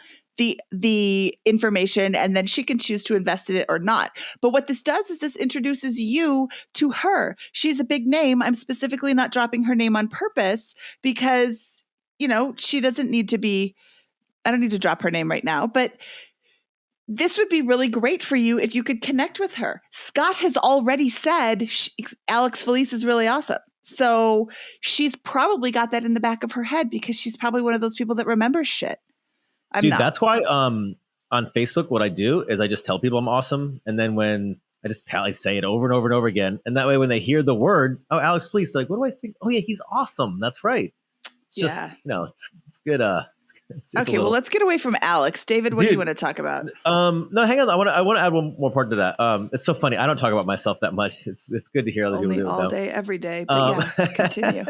the information, and then she can choose to invest in it or not. But what this does is this introduces you to her. She's a big name. I'm specifically not dropping her name on purpose because, she doesn't need to be, I don't need to drop her name right now, but this would be really great for you if you could connect with her. Scott has already said Alex Felice is really awesome. So she's probably got that in the back of her head because she's probably one of those people that remembers shit. Dude, that's why on Facebook, what I do is I just tell people I'm awesome. And then when I say it over and over and over again. And that way, when they hear the word, oh, Alex Felice, like, what do I think? Oh yeah, he's awesome. That's right. It's just, it's good. It's just okay, well, let's get away from Alex. David, what do you want to talk about? No, hang on. I want to add one more part to that. It's so funny. I don't talk about myself that much. It's good to hear other people do it. All day, every day. But continue.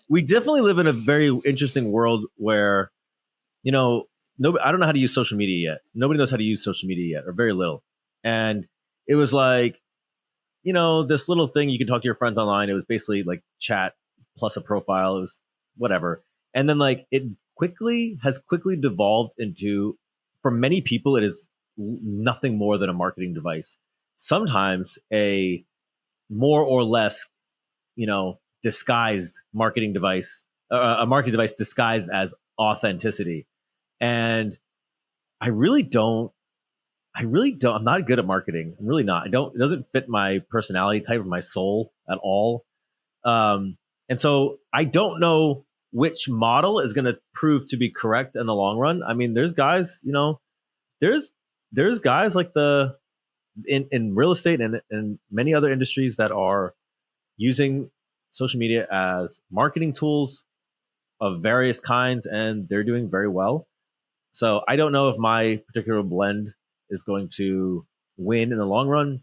We definitely live in a very interesting world where, I don't know how to use social media yet. Nobody knows how to use social media yet, or very little. And it was like, this little thing you can talk to your friends online. It was basically like chat plus a profile. It was whatever. And then like it has quickly devolved into, for many people, it is nothing more than a marketing device. Sometimes a more or less, disguised marketing device, a marketing device disguised as authenticity. And I'm not good at marketing. I'm really not. It doesn't fit my personality type or my soul at all. And so I don't know which model is going to prove to be correct in the long run. I mean, there's guys, there's guys like in real estate and many other industries that are using social media as marketing tools of various kinds, and they're doing very well. So I don't know if my particular blend is going to win in the long run,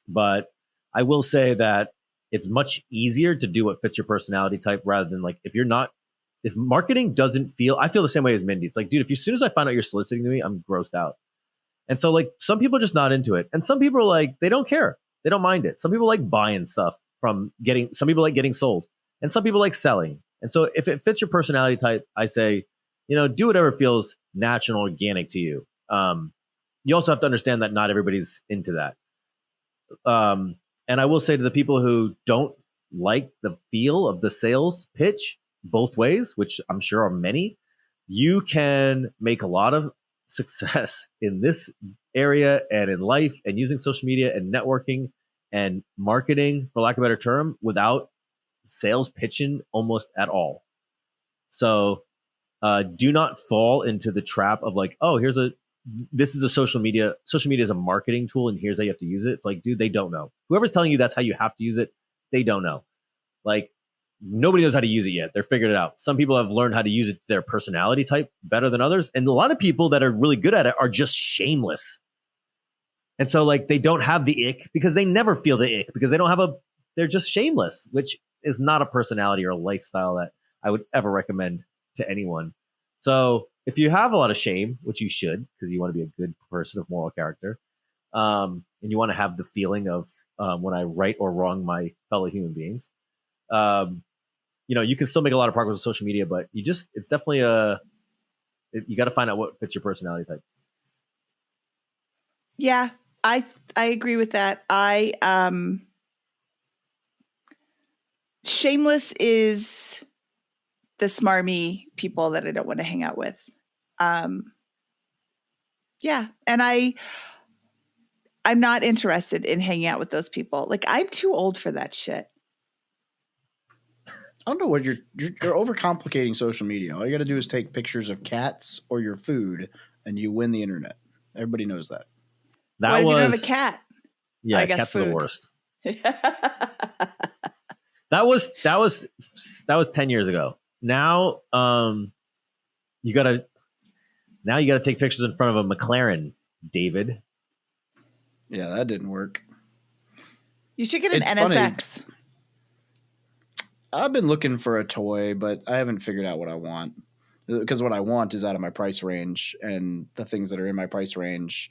but I will say that it's much easier to do what fits your personality type rather than like, if marketing doesn't feel, I feel the same way as Mindy. It's like, dude, as soon as I find out you're soliciting to me, I'm grossed out. And so like some people are just not into it. And some people are like, they don't care. They don't mind it. Some people like buying stuff some people like getting sold, and some people like selling. And so if it fits your personality type, I say, do whatever feels natural and organic to you. You also have to understand that not everybody's into that. And I will say to the people who don't like the feel of the sales pitch both ways, which I'm sure are many, you can make a lot of success in this area and in life and using social media and networking and marketing, for lack of a better term, without sales pitching almost at all. So do not fall into the trap of like, oh, this is a social media is a marketing tool and here's how you have to use it. It's like, dude, they don't know. Whoever's telling you that's how you have to use it, they don't know. Like, nobody knows how to use it yet. They're figuring it out. Some people have learned how to use it to their personality type better than others. And a lot of people that are really good at it are just shameless. And so like they don't have the ick because they never feel the ick because they're just shameless, which is not a personality or a lifestyle that I would ever recommend to anyone. So if you have a lot of shame, which you should, because you want to be a good person of moral character, and you want to have the feeling of when I right or wrong my fellow human beings, you can still make a lot of progress with social media, but it's definitely you got to find out what fits your personality type. Yeah, I agree with that. Shameless is the smarmy people that I don't want to hang out with. Yeah. And I'm not interested in hanging out with those people. Like, I'm too old for that shit. I don't know what you're overcomplicating social media. All you got to do is take pictures of cats or your food, and you win the internet. Everybody knows that. That What if you don't have a was cat? yeah. I guess Cats are the food. worst. That was 10 years ago. Now, you gotta take pictures in front of a McLaren, David. Yeah, that didn't work. You should get an It's NSX. funny. I've been looking for a toy, but I haven't figured out what I want. Because what I want is out of my price range, and the things that are in my price range,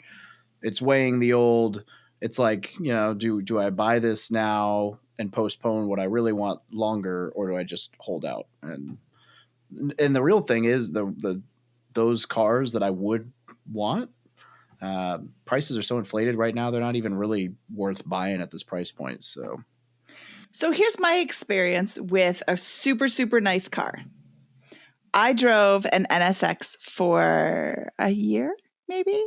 it's weighing the old. It's like, do I buy this now and postpone what I really want longer, or do I just hold out? And the real thing is those cars that I would want, prices are so inflated right now, they're not even really worth buying at this price point. So here's my experience with a super, super nice car. I drove an NSX for a year, maybe,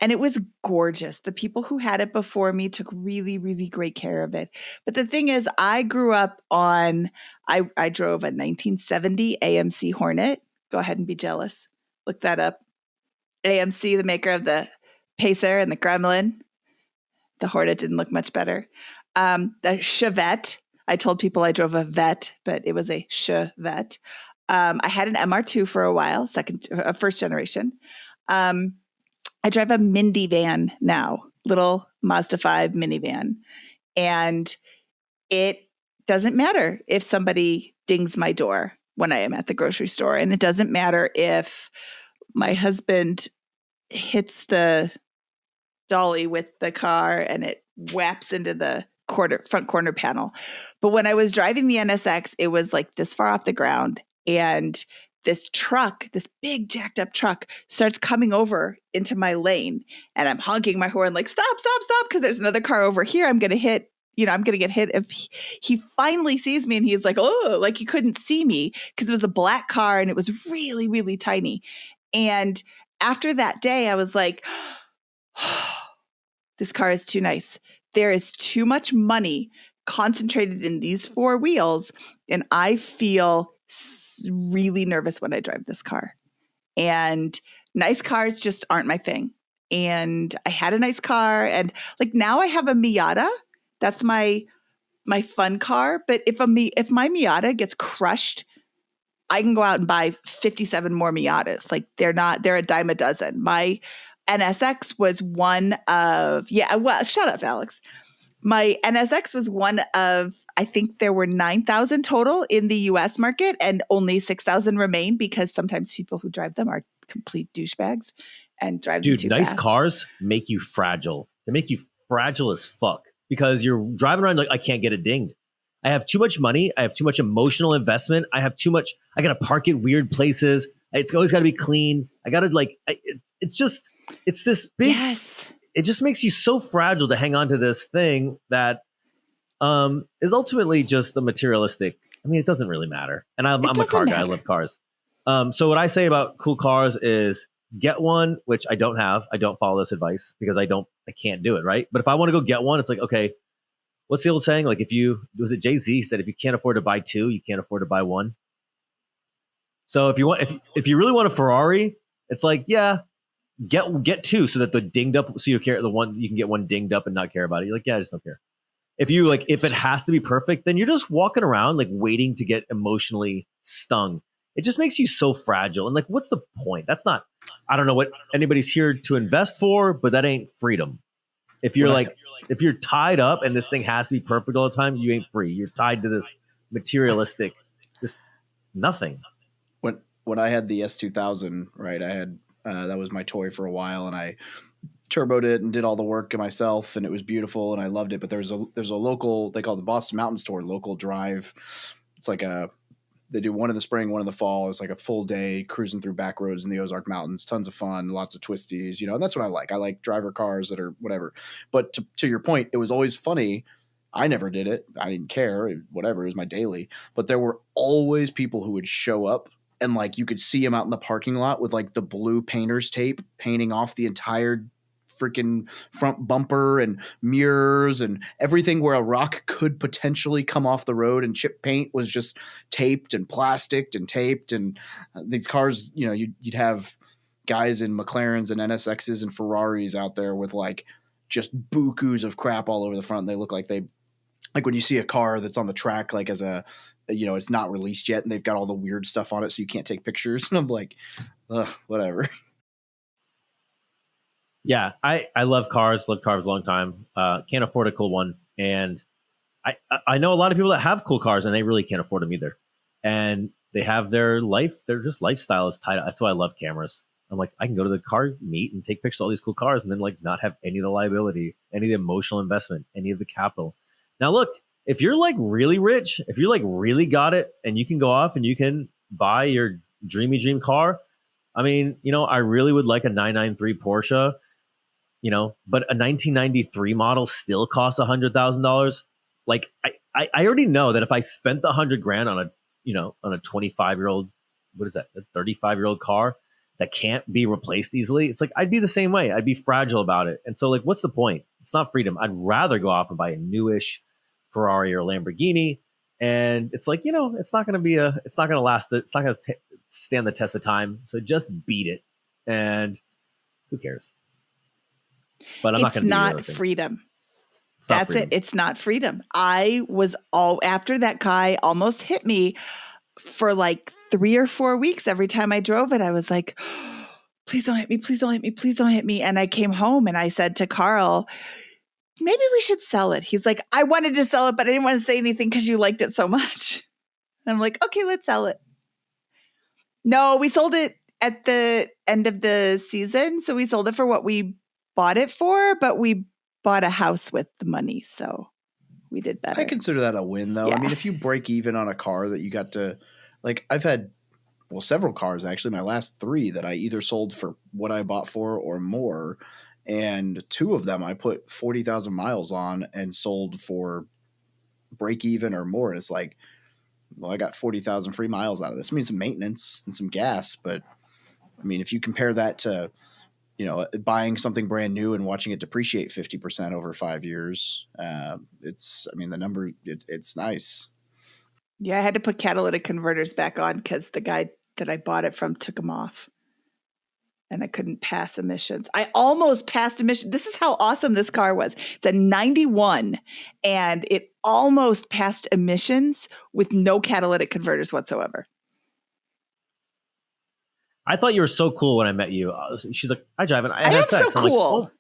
and it was gorgeous. The people who had it before me took really, really great care of it. But the thing is, I grew up on, I drove a 1970 AMC Hornet. Go ahead and be jealous. Look that up. AMC, the maker of the Pacer and the Gremlin. The Hornet didn't look much better. The Chevette. I told people I drove a Vet, but it was a Chevette. I had an MR2 for a while, first generation. I drive a Mindy van now, little Mazda 5 minivan. And it doesn't matter if somebody dings my door when I am at the grocery store. And it doesn't matter if my husband hits the dolly with the car and it whaps into the front corner panel. But when I was driving the NSX, it was like this far off the ground, and this truck, this big jacked up truck, starts coming over into my lane, and I'm honking my horn like, stop, because there's another car over here. I'm going to hit, I'm going to get hit. If he finally sees me, and he's like, oh, like he couldn't see me because it was a black car and it was really, really tiny. And after that day, I was like, this car is too nice. There is too much money concentrated in these four wheels, and I feel really nervous when I drive this car. And nice cars just aren't my thing. And I had a nice car, and like now I have a Miata. That's my fun car. But if my Miata gets crushed, I can go out and buy 57 more Miatas. Like they're a dime a dozen. My NSX was one of, shut up, Alex. My NSX was one of, I think there were 9,000 total in the US market, and only 6,000 remain because sometimes people who drive them are complete douchebags and drive them too nice fast. Cars make you fragile. They make you fragile as fuck because you're driving around like, I can't get it dinged. I have too much money. I have too much emotional investment. I got to park it weird places. It's always got to be clean. I got to it's this big, yes. It just makes you so fragile to hang on to this thing that is ultimately just the materialistic. I mean, it doesn't really matter. And I'm a car guy. I love cars. So what I say about cool cars is get one, which I don't have. I don't follow this advice because I can't do it. Right. But if I want to go get one, it's like, okay, what's the old saying? Like was it Jay-Z said, if you can't afford to buy two, you can't afford to buy one. So if you really want a Ferrari, it's like, yeah, get two so that the dinged up, so you care the one, you can get one dinged up and not care about it. You're like, yeah, I just don't care. If it has to be perfect, then you're just walking around like waiting to get emotionally stung. It just makes you so fragile. And like, what's the point? That's not, I don't know what anybody's here to invest for, but that ain't freedom. If you're if you're tied up and this thing has to be perfect all the time, you ain't free. You're tied to this materialistic, this nothing. When I had the S2000, right, I had, that was my toy for a while, and I turboed it and did all the work myself, and it was beautiful and I loved it. But there's a local, they call it the Boston Mountain Store local drive. It's like they do one in the spring, one in the fall. It's like a full day cruising through back roads in the Ozark Mountains, tons of fun, lots of twisties, and that's what I like. I like driver cars that are whatever. But to your point, it was always funny. I never did it. I didn't care. Whatever, it was my daily. But there were always people who would show up, and like you could see them out in the parking lot with like the blue painter's tape painting off the entire freaking front bumper and mirrors and everything where a rock could potentially come off the road, and chip paint was just taped and plasticked and taped. And these cars, you know, you'd have guys in McLarens and NSXs and Ferraris out there with like just bukus of crap all over the front. They look like like when you see a car that's on the track, like as a, you know, it's not released yet and they've got all the weird stuff on it so you can't take pictures. And I'm like, ugh, whatever. Yeah, I love cars. Loved cars a long time. Can't afford a cool one, and I know a lot of people that have cool cars and they really can't afford them either. And they have their just lifestyle is tied. That's why I love cameras. I'm like, I can go to the car meet and take pictures of all these cool cars, and then like not have any of the liability, any of the emotional investment, any of the capital. Now, look, if you're like really rich, if you like really got it, and you can go off and you can buy your dream car. I mean, you know, I really would like a 993 Porsche. You know, but a 1993 model still costs $100,000. Like I already know that if I spent the $100,000 on a 25-year-old, what is that, a 35-year-old car that can't be replaced easily, it's like I'd be the same way. I'd be fragile about it. And so like, what's the point? It's not freedom. I'd rather go off and buy a newish Ferrari or Lamborghini. And it's like, you know, it's not going to last. It's not going to stand the test of time. So just beat it. And who cares? But I'm not going to do those things. It's not freedom. That's it. It's not freedom. I was after that guy almost hit me for like 3 or 4 weeks. Every time I drove it, I was like, please don't hit me. Please don't hit me. Please don't hit me. And I came home and I said to Carl, maybe we should sell it. He's like, I wanted to sell it, but I didn't want to say anything because you liked it so much. And I'm like, okay, let's sell it. No, we sold it at the end of the season. So we sold it for what we bought it for, but we bought a house with the money, so we did better. I consider that a win, though. Yeah. I mean, if you break even on a car that you got to, like, I've had, well, several cars actually, my last 3 that I either sold for what I bought for or more, and 2 of them I put 40,000 miles on and sold for break even or more. And it's like, well, I got 40,000 free miles out of this. I mean, some maintenance and some gas, but I mean, if you compare that to, you know, buying something brand new and watching it depreciate 50% over 5 years, it's nice. Yeah, I had to put catalytic converters back on because the guy that I bought it from took them off. And I couldn't pass emissions. I almost passed emissions. This is how awesome this car was. It's a 91, and it almost passed emissions with no catalytic converters whatsoever. I thought you were so cool when I met you. She's like, I drive an I am NSX. so cool.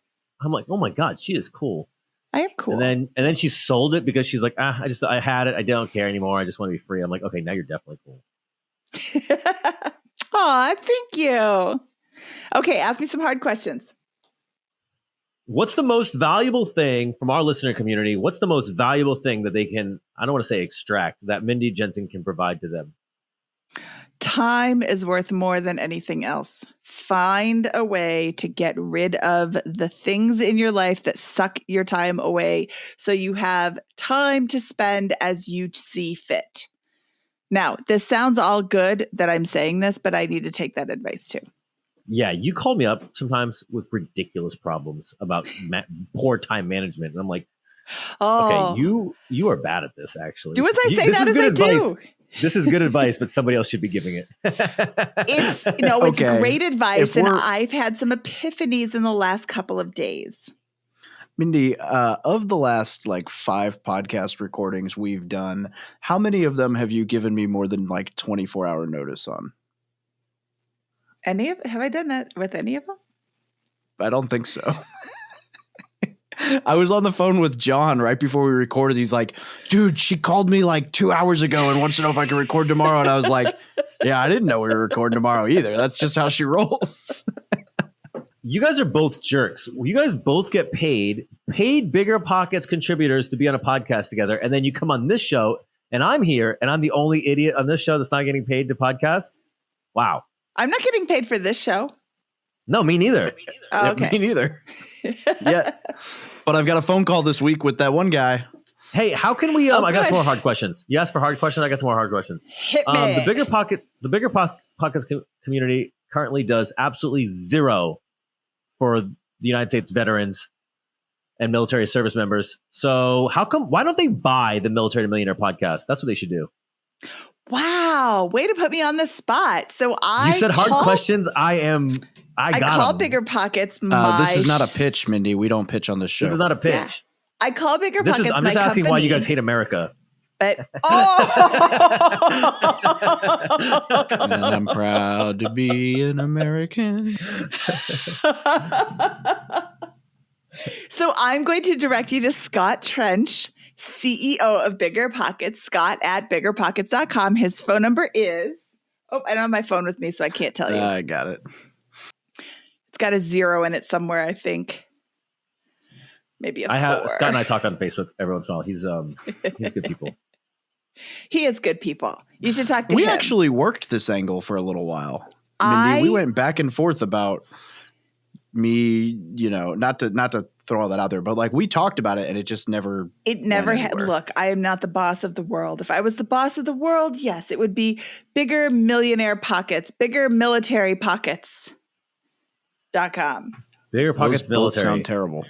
I'm like, oh my God, she is cool. I am cool. And then she sold it because she's like, I had it. I don't care anymore. I just want to be free. I'm like, okay, now you're definitely cool. Aw, thank you. Okay, ask me some hard questions. What's the most valuable thing from our listener community? What's the most valuable thing that they can, I don't want to say extract, that Mindy Jensen can provide to them? Time is worth more than anything else. Find a way to get rid of the things in your life that suck your time away so you have time to spend as you see fit. Now, this sounds all good that I'm saying this, but I need to take that advice too. Yeah, you call me up sometimes with ridiculous problems about poor time management. And I'm like, okay, you are bad at this, actually. Do as I say, not as I do. This is good advice, but somebody else should be giving it. It's great advice, and I've had some epiphanies in the last couple of days. Mindy, of the last like 5 podcast recordings we've done, how many of them have you given me more than like 24-hour notice on? Have I done that with any of them? I don't think so. I was on the phone with John right before we recorded. He's like, dude, she called me like 2 hours ago and wants to know if I can record tomorrow. And I was like, yeah, I didn't know we were recording tomorrow either. That's just how she rolls. You guys are both jerks. You guys both get paid Bigger Pockets contributors to be on a podcast together. And then you come on this show and I'm here and I'm the only idiot on this show that's not getting paid to podcast. Wow. I'm not getting paid for this show. No, me neither. Oh, okay. Me neither. Yeah. But I've got a phone call this week with that one guy. Hey, how can we, I got some more hard questions. You asked for hard questions. I got some more hard questions. Hit me. The Bigger Pockets community currently does absolutely zero for the United States veterans and military service members. So why don't they buy the Military to Millionaire podcast? That's what they should do. Wow. Way to put me on the spot. So You said hard questions. I call 'em. Bigger Pockets this is not a pitch, Mindy. We don't pitch on this show. This is not a pitch. Yeah. I call Bigger Pockets I'm just asking why you guys hate America. But And I'm proud to be an American. So I'm going to direct you to Scott Trench, CEO of Bigger Pockets, Scott at biggerpockets.com. His phone number is, I don't have my phone with me, so I can't tell you. I got it. It's got a 0 in it somewhere, I think. Maybe a 4. Scott and I talk on Facebook every once in a while. He's good people. He is good people. You should talk to him. We actually worked this angle for a little while. Mindy, we went back and forth about me, not to throw all that out there, but like we talked about it and it just never had. Look, I am not the boss of the world. If I was the boss of the world, yes, it would be Bigger Millionaire Pockets, Bigger Military Pockets.com. Bigger Pockets Those both Military. sound terrible.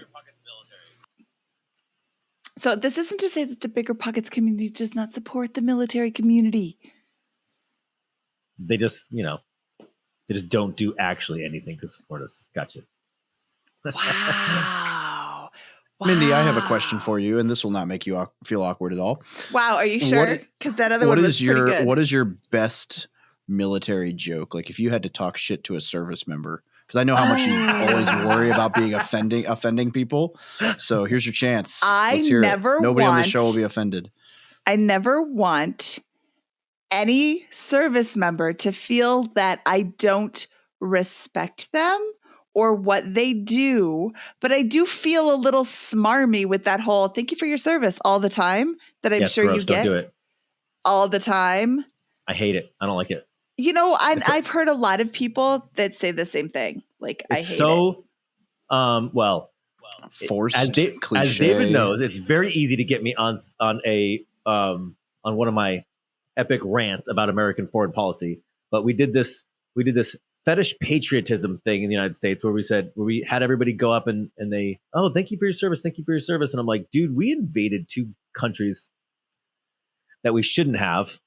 So this isn't to say that the Bigger Pockets community does not support the military community. They just don't do actually anything to support us. Gotcha. Wow. Mindy, I have a question for you, and this will not make you feel awkward at all. Wow, are you sure? Because that other one was pretty good. What is your best military joke? Like if you had to talk shit to a service member, because I know how much you always worry about being offending people. So here's your chance. Let's hear it. Nobody on the show will be offended. I never want any service member to feel that I don't respect them or what they do, but I do feel a little smarmy with that whole "thank you for your service" all the time that I'm sure gross. you get. Don't do it. All the time. I hate it. I don't like it. I've heard a lot of people that say the same thing. Like, I hate it. Forced, as David knows, it's very easy to get me on one of my epic rants about American foreign policy. But we did this fetish patriotism thing in the United States where we had everybody go up and they, thank you for your service. Thank you for your service. And I'm like, dude, we invaded 2 countries that we shouldn't have.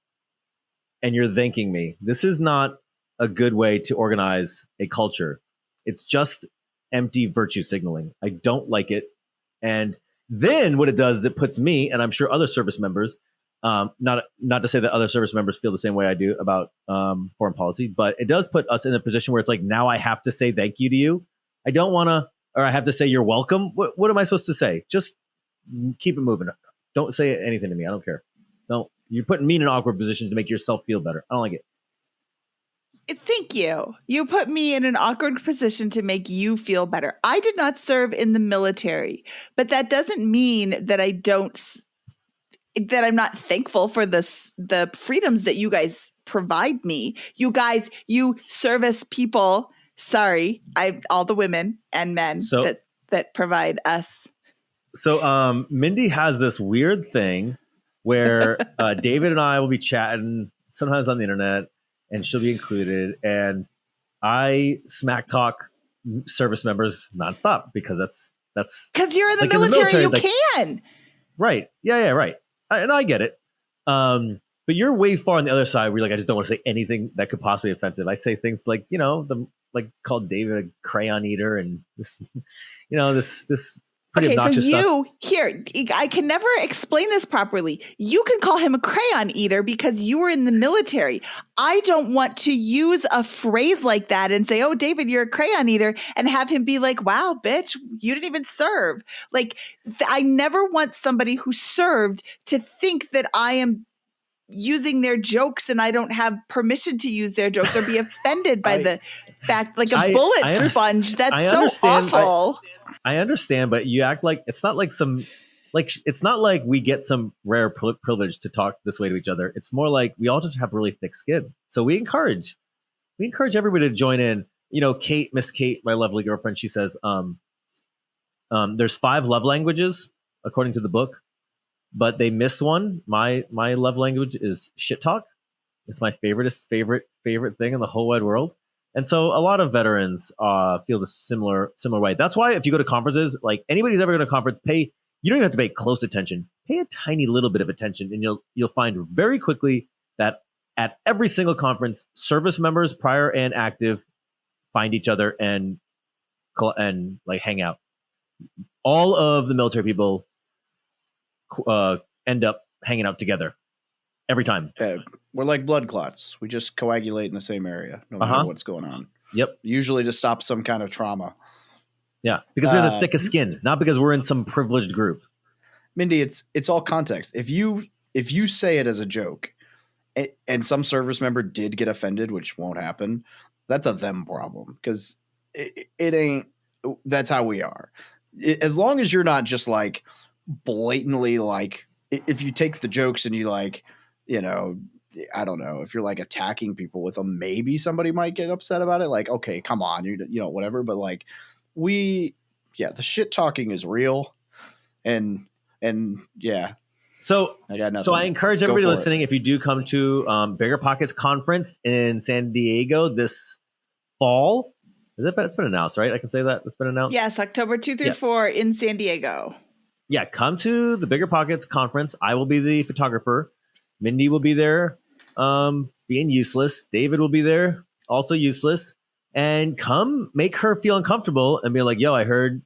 And you're thanking me. This is not a good way to organize a culture. It's just empty virtue signaling. I don't like it. And then what it does is it puts me, and I'm sure other service members, not to say that other service members feel the same way I do about foreign policy, but it does put us in a position where it's like, now I have to say thank you to you. I don't want to, or I have to say you're welcome. What am I supposed to say? Just keep it moving. Don't say anything to me. I don't care. Don't. You're putting me in an awkward position to make yourself feel better. I don't like it. Thank you. You put me in an awkward position to make you feel better. I did not serve in the military, but that doesn't mean that I'm not thankful for the freedoms that you guys provide me. You service people. Sorry, all the women and men that provide us. So Mindy has this weird thing where David and I will be chatting sometimes on the internet, and she'll be included. And I smack talk service members nonstop because that's because you're in the military. You can. Right. Yeah. Right. And I get it. But you're way far on the other side where you're like, I just don't want to say anything that could possibly be offensive. I say things like, called David a crayon eater and this, this pretty obnoxious stuff. I can never explain this properly. You can call him a crayon eater because you were in the military. I don't want to use a phrase like that and say, "Oh, David, you're a crayon eater," and have him be like, "Wow, bitch, you didn't even serve." Like, I never want somebody who served to think that I am using their jokes and I don't have permission to use their jokes or be offended by the fact, like a bullet sponge. That's so awful. I understand, but you act like it's not like it's not like we get some rare privilege to talk this way to each other. It's more like we all just have really thick skin. So we encourage everybody to join in. Miss Kate, my lovely girlfriend, she says, there's 5 love languages according to the book, but they missed one. My love language is shit talk. It's my favorite thing in the whole wide world. And so a lot of veterans feel the similar way. That's why if you go to conferences, like anybody who's ever going to a conference, you don't even have to pay close attention. Pay a tiny little bit of attention, and you'll find very quickly that at every single conference, service members, prior and active, find each other and like hang out. All of the military people end up hanging out together every time. We're like blood clots. We just coagulate in the same area, no matter what's going on. Yep. Usually to stop some kind of trauma. Yeah, because we have the thickest skin, not because we're in some privileged group. Mindy, it's all context. If you say it as a joke, and some service member did get offended, which won't happen, that's a them problem, because it ain't. That's how we are. As long as you're not just like blatantly like, if you take the jokes and you like, you know, I don't know, if you're like attacking people with them, maybe somebody might get upset about it. Like, okay, come on, you know, whatever. But like the shit talking is real. And yeah. So I got nothing. So I encourage everybody listening, if you do come to Bigger Pockets Conference in San Diego this fall, it's been announced, right? I can say that it's been announced. Yes, October 2 through 4 in San Diego. Yeah, come to the Bigger Pockets Conference. I will be the photographer. Mindy will be there, being useless. David will be there, also useless. And come make her feel uncomfortable and be like, yo, I heard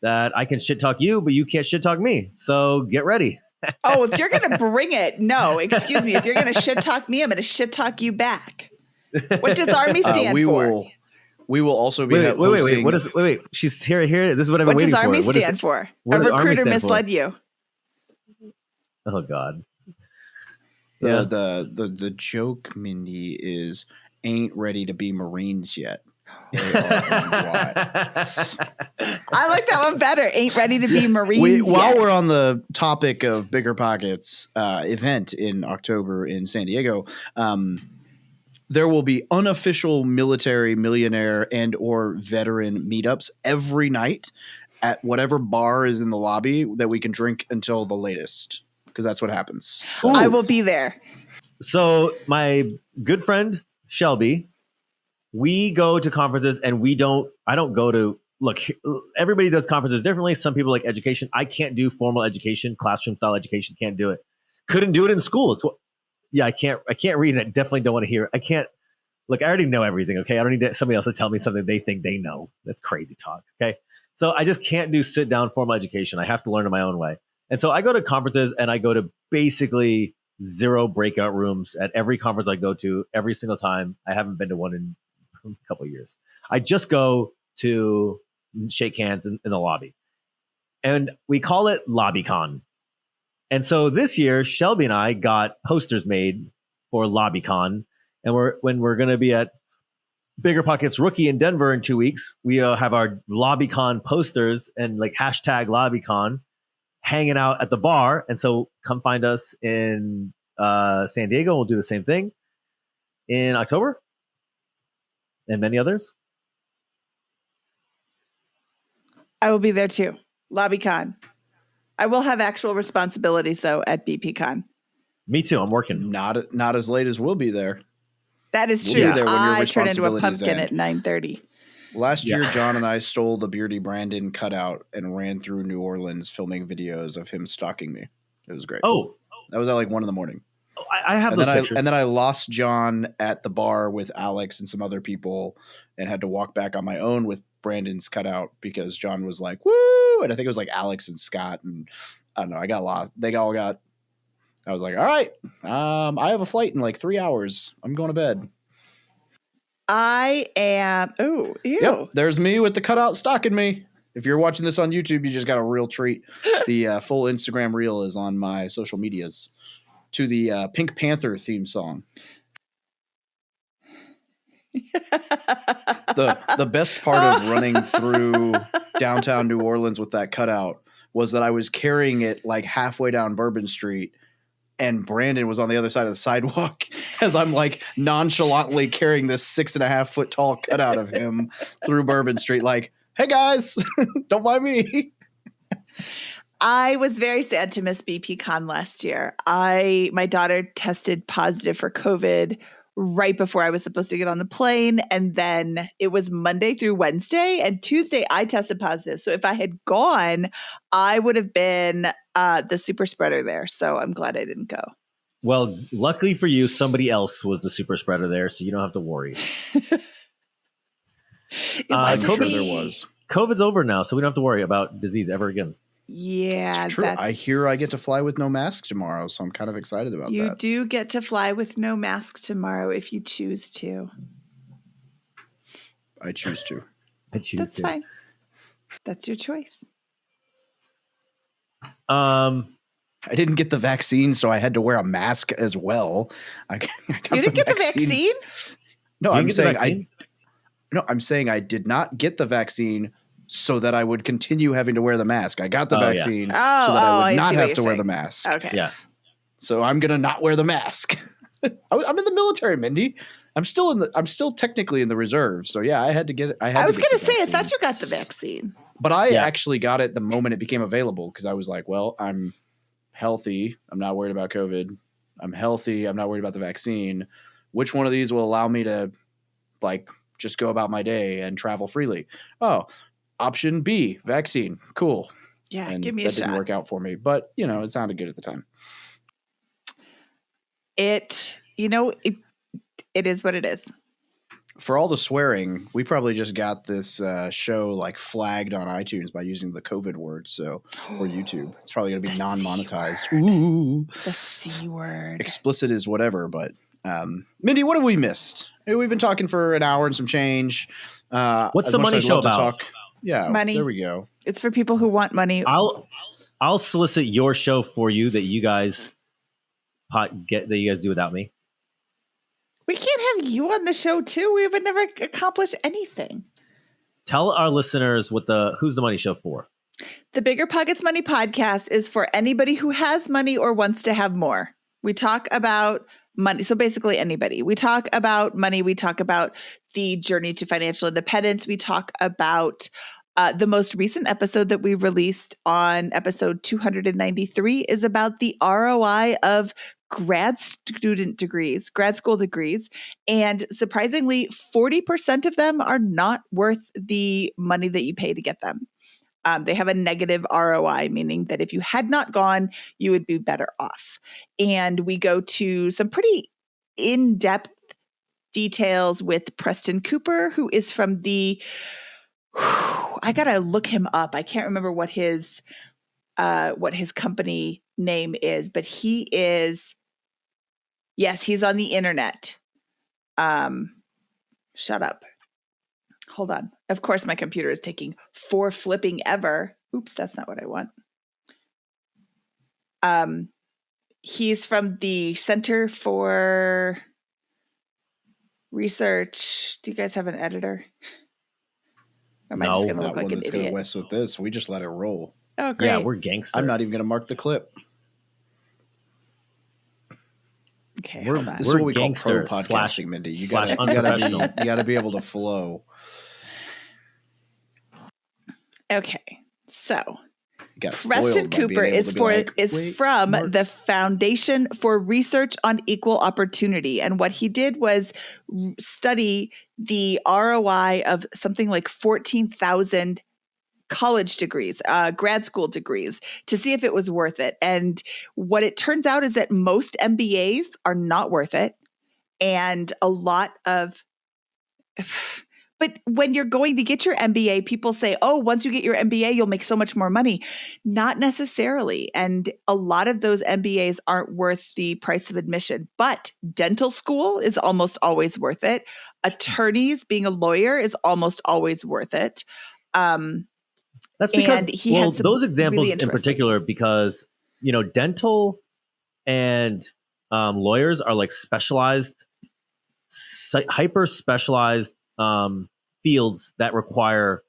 that I can shit talk you, but you can't shit talk me. So get ready. Oh, if you're going to bring it, no, excuse me. If you're going to shit talk me, I'm going to shit talk you back. What does Army stand for? We will also be wait. What is wait? She's here. This is what I've been waiting for. What does Army stand for? A recruiter misled you. Oh God. Yeah. The joke, Mindy, is ain't ready to be Marines yet. I like that one better. Ain't ready to be Marines While yet. we're on the topic of Bigger Pockets event in October in San Diego, there will be unofficial military, millionaire, and or veteran meetups every night at whatever bar is in the lobby that we can drink until the latest, because that's what happens. So. I will be there. So my good friend Shelby, we go to conferences and I don't go to, look, everybody does conferences differently. Some people like education. I can't do formal education, classroom style education. Can't do it. Couldn't do it in school. I can't read it. I definitely don't want to hear it. I can't. Look, I already know everything. Okay. I don't need somebody else to tell me something they think they know. That's crazy talk. Okay. So I just can't do sit down formal education. I have to learn in my own way. And so I go to conferences and I go to basically 0 breakout rooms at every conference I go to every single time. I haven't been to one in a couple of years. I just go to shake hands in the lobby, and we call it LobbyCon. And so this year, Shelby and I got posters made for LobbyCon, and when we're going to be at Bigger Pockets Rookie in Denver in 2 weeks, we have our LobbyCon posters and like hashtag LobbyCon hanging out at the bar. And so come find us in San Diego. We'll do the same thing in October, and many others. I will be there too. LobbyCon. I will have actual responsibilities though at BPCon. Me too. I'm working. Not as late as we'll be there. That is true. We'll I turn into a pumpkin at 9:30. Last year, John and I stole the Beardy Brandon cutout and ran through New Orleans filming videos of him stalking me. It was great. Oh, that was at like 1 a.m. I have those pictures. And then I lost John at the bar with Alex and some other people and had to walk back on my own with Brandon's cutout because John was like, woo! And I think it was like Alex and Scott. And I don't know, I got lost. I was like, all right, I have a flight in like 3 hours. I'm going to bed. I am. Oh, ew. Yep, there's me with the cutout stalking me. If you're watching this on YouTube, you just got a real treat. The full Instagram reel is on my social medias to the Pink Panther theme song. The best part of running through downtown New Orleans with that cutout was that I was carrying it like halfway down Bourbon Street, and Brandon was on the other side of the sidewalk as I'm like nonchalantly carrying this 6.5 foot tall cutout of him through Bourbon Street. Like, hey guys, don't mind me. I was very sad to miss BPCon last year. My daughter tested positive for COVID right before I was supposed to get on the plane. And then it was Monday through Wednesday, and Tuesday I tested positive. So if I had gone, I would have been the super spreader there. So I'm glad I didn't go. Well, luckily for you, somebody else was the super spreader there, so you don't have to worry. I'm sure there was. COVID's over now, so we don't have to worry about disease ever again. Yeah, it's true. I hear I get to fly with no mask tomorrow, so I'm kind of excited about that. You do get to fly with no mask tomorrow if you choose to. I choose to. That's fine. That's your choice. I didn't get the vaccine, so I had to wear a mask as well. You didn't get the vaccine? No, I'm saying I did not get the vaccine so that I would continue having to wear the mask. I got the vaccine so that I would not have to wear the mask. Okay. Yeah. So I'm going to not wear the mask. I'm in the military, Mindy. I'm still technically in the reserve. So yeah, I had to get it. I was going to say, I thought you got the vaccine. But I actually got it the moment it became available because I was like, well, I'm healthy. I'm not worried about COVID. I'm healthy. I'm not worried about the vaccine. Which one of these will allow me to just go about my day and travel freely? Oh, option B, vaccine. Cool. Yeah, and give me a shot. That didn't work out for me, but it sounded good at the time. It is what it is. For all the swearing, we probably just got this show flagged on iTunes by using the COVID word, or YouTube. It's probably going to be non-monetized. Ooh, the C word. Explicit is whatever, but Mindy, what have we missed? Hey, we've been talking for an hour and some change. What's the money show about? Yeah, money. There we go. It's for people who want money. I'll solicit your show for you that you guys do without me. We can't have you on the show too. We would never accomplish anything. Tell our listeners who's the money show for. The Bigger Pockets Money podcast is for anybody who has money or wants to have more. We talk about money. So basically anybody. We talk about money. We talk about the journey to financial independence. We talk about the most recent episode that we released on episode 293 is about the ROI of grad school degrees. And surprisingly, 40% of them are not worth the money that you pay to get them. They have a negative ROI, meaning that if you had not gone, you would be better off. And we go to some pretty in-depth details with Preston Cooper, who is from the I gotta look him up. I can't remember what his company name is, but he is. Yes, he's on the internet. Shut up. Hold on. Of course, my computer is taking for flipping ever. Oops, that's not what I want. He's from the Center for Research. Do you guys have an editor? Or am I just going to look like an idiot? Going to mess with this. We just let it roll. Oh, great. Yeah, we're gangster. I'm not even going to mark the clip. Okay, hold on. This is what we call pro podcasting, Mindy. You got to be able to flow. Okay, so Preston Cooper is from the Foundation for Research on Equal Opportunity. And what he did was study the ROI of something like 14,000 college degrees, grad school degrees, to see if it was worth it. And what it turns out is that most MBAs are not worth it. And a lot of... But when you're going to get your MBA, people say, oh, once you get your MBA, you'll make so much more money. Not necessarily. And a lot of those MBAs aren't worth the price of admission. But dental school is almost always worth it. Attorneys, being a lawyer, is almost always worth it. That's because those examples really in particular, because dental and lawyers are like specialized, hyper specialized fields that require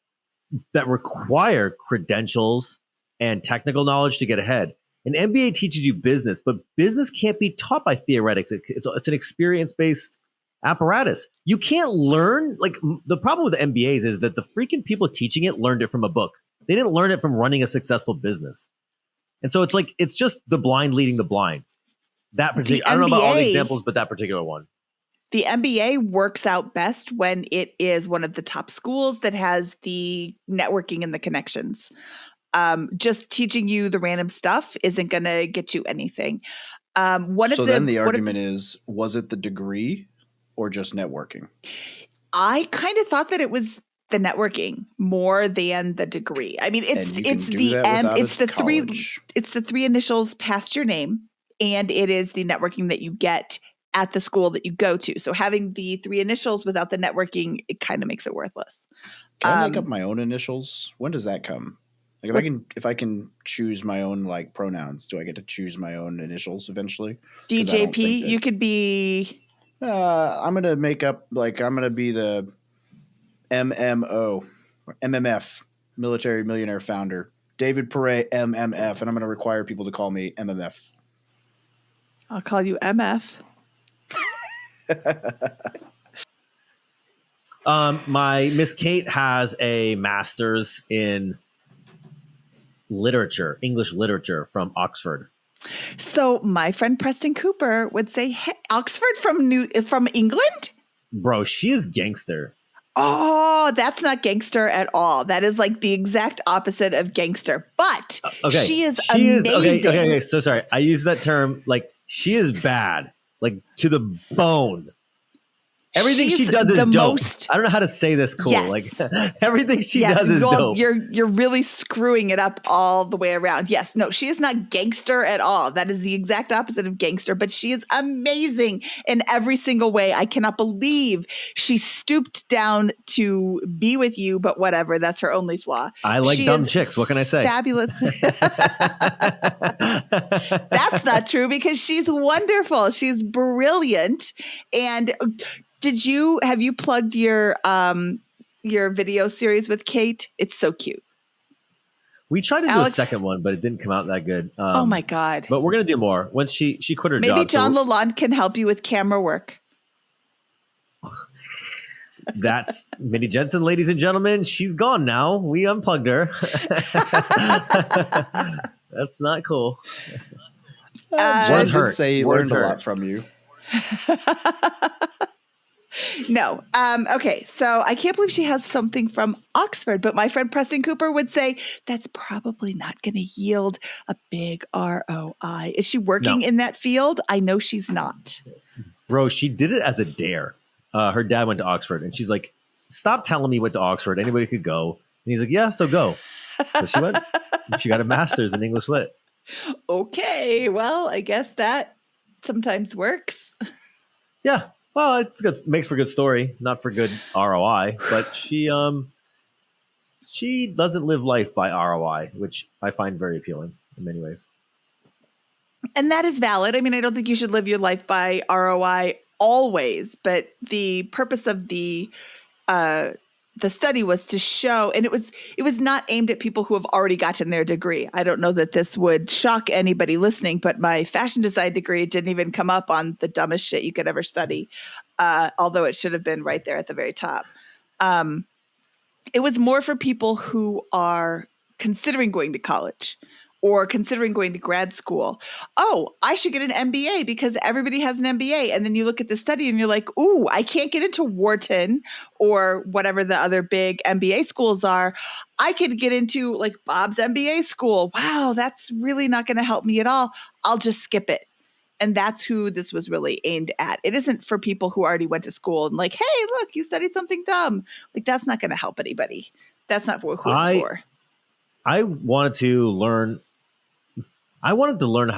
credentials and technical knowledge to get ahead. An MBA teaches you business, but business can't be taught by theoretics. It's an experience-based apparatus. You can't learn, the problem with MBAs is that the freaking people teaching it learned it from a book. They didn't learn it from running a successful business. And so it's just the blind leading the blind. That particular, I don't know about all the examples, but that particular one. The MBA works out best when it is one of the top schools that has the networking and the connections. Just teaching you the random stuff isn't going to get you anything. Then the argument is, was it the degree or just networking? I kind of thought that it was the networking more than the degree. I mean, it's the three initials past your name, and it is the networking that you get at the school that you go to. So having the three initials without the networking, it kind of makes it worthless. Can I make up my own initials? When does that come? Like if I can choose my own like pronouns, do I get to choose my own initials eventually? DJP, you could be. I'm gonna make up I'm gonna be the MMO or MMF, military millionaire founder, David Pere MMF, and I'm gonna require people to call me MMF. I'll call you MF. My Miss Kate has a master's in literature, English literature from Oxford. So my friend Preston Cooper would say, hey, Oxford from England? Bro, she is gangster. Oh, that's not gangster at all. That is like the exact opposite of gangster. But she is amazing. Okay. So sorry. I use that term like she is bad, like to the bone. Everything she does is dope. I don't know how to say this cool. Yes. Like everything she does is dope. You're really screwing it up all the way around. Yes, no, she is not gangster at all. That is the exact opposite of gangster, but she is amazing in every single way. I cannot believe she stooped down to be with you, but whatever, that's her only flaw. I like dumb chicks. What can I say? Fabulous. That's not true because she's wonderful. She's brilliant. And have you plugged your video series with Kate? It's so cute. We tried to do a second one, but it didn't come out that good. Oh my God. But we're going to do more. Once she quit her job. Maybe John Lalonde can help you with camera work. That's Mindy Jensen, ladies and gentlemen. She's gone now. We unplugged her. That's not cool. Words hurt. Say he learned a lot from you. No. Okay. So I can't believe she has something from Oxford, but my friend Preston Cooper would say that's probably not going to yield a big ROI. Is she working in that field? I know she's not. Bro, she did it as a dare. Her dad went to Oxford and she's like, stop telling me went to Oxford. Anybody could go. And he's like, yeah, so go. So she went. She got a master's in English Lit. Okay. Well, I guess that sometimes works. Yeah. Well, it's good. Makes for good story, not for good ROI. But she doesn't live life by ROI, which I find very appealing in many ways. And that is valid. I mean, I don't think you should live your life by ROI always, but the purpose of the study was to show, and it was not aimed at people who have already gotten their degree. I don't know that this would shock anybody listening, but my fashion design degree didn't even come up on the dumbest shit you could ever study, although it should have been right there at the very top. It was more for people who are considering going to college or considering going to grad school. Oh, I should get an MBA because everybody has an MBA. And then you look at the study and you're like, ooh, I can't get into Wharton or whatever the other big MBA schools are. I could get into like Bob's MBA school. Wow, that's really not going to help me at all. I'll just skip it. And that's who this was really aimed at. It isn't for people who already went to school and like, hey, look, you studied something dumb. Like that's not going to help anybody. That's not who it's for. I wanted to learn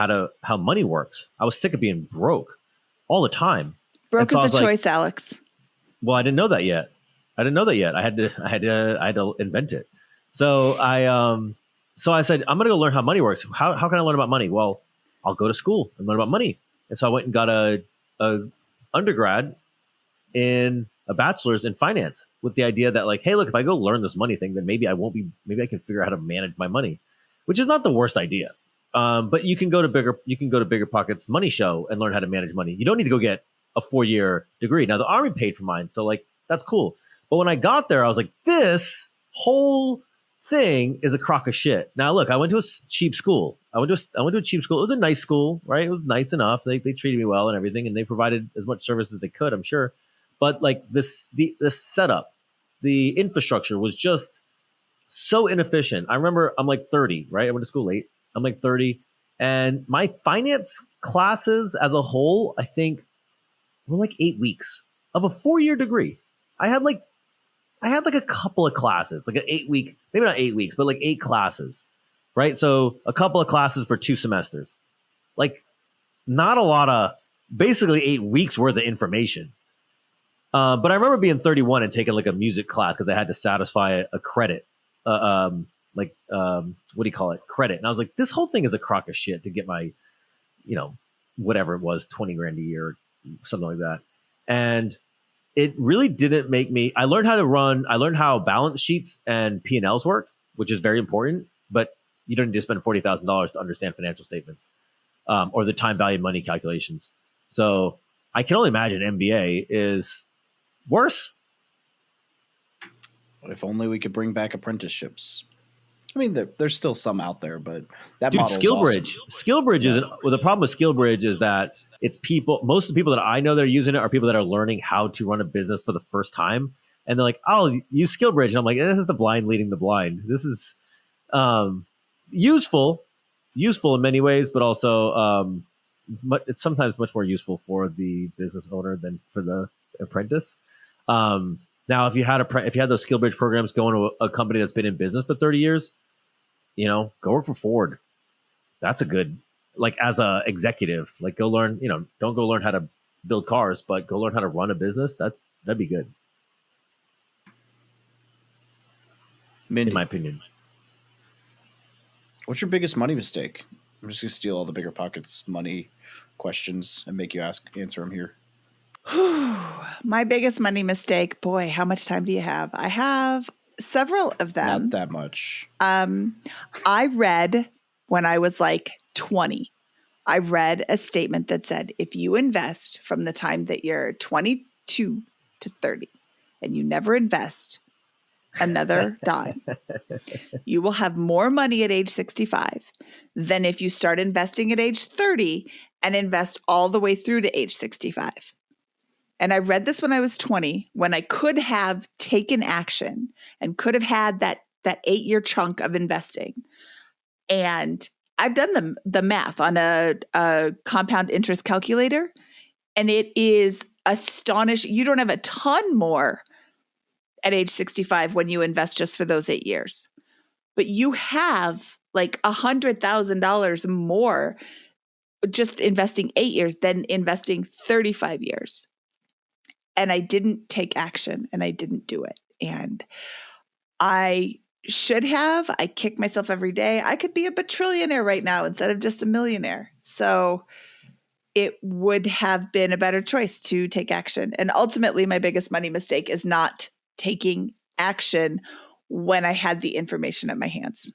how money works. I was sick of being broke all the time. Broke is a choice, Alex. Well, I didn't know that yet. I had to invent it. So I said, I'm going to go learn how money works. How can I learn about money? Well, I'll go to school and learn about money. And so I went and got a undergrad in a bachelor's in finance with the idea that like, hey, look, if I go learn this money thing, then maybe I can figure out how to manage my money, which is not the worst idea. But you can go to Bigger Pockets Money Show and learn how to manage money. You don't need to go get a 4-year degree. Now the Army paid for mine, so like that's cool. But when I got there, I was like, this whole thing is a crock of shit. Now, look, I went to a cheap school. I went to a cheap school. It was a nice school, right? It was nice enough. They treated me well and everything, and they provided as much service as they could, I'm sure. But like the setup, the infrastructure was just so inefficient. I remember I'm like 30, right? I went to school late. I'm like 30, and my finance classes as a whole, I think, were like 8 weeks of a 4-year degree. I had like a couple of classes, like an 8 week, maybe not 8 weeks, but like 8 classes, right? So a couple of classes for 2 semesters, like not a lot of, basically 8 weeks worth of information. But I remember being 31 and taking like a music class because I had to satisfy a credit, what do you call it? Credit. And I was like, this whole thing is a crock of shit to get my, whatever it was, 20 grand a year, something like that. And it really didn't make me, I learned how balance sheets and P&Ls work, which is very important, but you don't need to spend $40,000 to understand financial statements or the time value of money calculations. So I can only imagine MBA is worse. If only we could bring back apprenticeships. I mean, there's still some out there, but that dude, model's SkillBridge. awesome. SkillBridge isn't. Well, the problem with SkillBridge is that it's people. Most of the people that I know that are using it are people that are learning how to run a business for the first time, and they're like, "I'll use SkillBridge," and I'm like, "This is the blind leading the blind. This is useful in many ways, but also but it's sometimes much more useful for the business owner than for the apprentice." Now, if you had those SkillBridge programs going to a company that's been in business for 30 years, go work for Ford. That's a good, like as a executive, like go learn, don't go learn how to build cars, but go learn how to run a business. That'd be good. Mindy, in my opinion. What's your biggest money mistake? I'm just going to steal all the Bigger Pockets money questions and make you answer them here. My biggest money mistake. Boy, how much time do you have? I have several of them. Not that much. I read when I was like 20, I read a statement that said, if you invest from the time that you're 22 to 30 and you never invest another dime, you will have more money at age 65 than if you start investing at age 30 and invest all the way through to age 65. And I read this when I was 20, when I could have taken action and could have had that 8-year chunk of investing. And I've done the math on a compound interest calculator, and it is astonishing. You don't have a ton more at age 65 when you invest just for those 8 years, but you have like $100,000 more just investing 8 years than investing 35 years. And I didn't take action and I didn't do it. And I should have. I kick myself every day. I could be a batrillionaire right now instead of just a millionaire. So it would have been a better choice to take action. And ultimately, my biggest money mistake is not taking action when I had the information at my hands.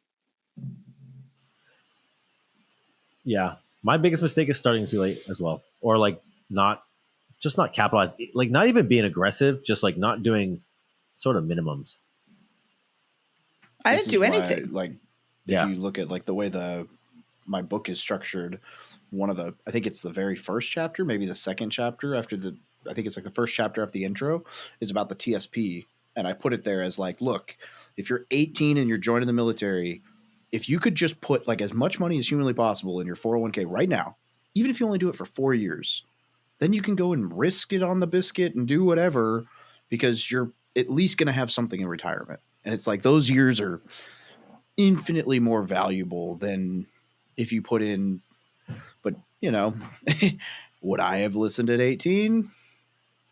Yeah. My biggest mistake is starting too late as well. Or like not capitalized, like not even being aggressive, just like not doing sort of minimums. I didn't do anything. If you look at like the way my book is structured, I think it's the very first chapter, maybe the second chapter I think it's like the first chapter after the intro is about the TSP. And I put it there as like, look, if you're 18 and you're joining the military, if you could just put like as much money as humanly possible in your 401k right now, even if you only do it for 4 years, then you can go and risk it on the biscuit and do whatever, because you're at least going to have something in retirement. And it's like those years are infinitely more valuable than if you put in, but would I have listened at 18?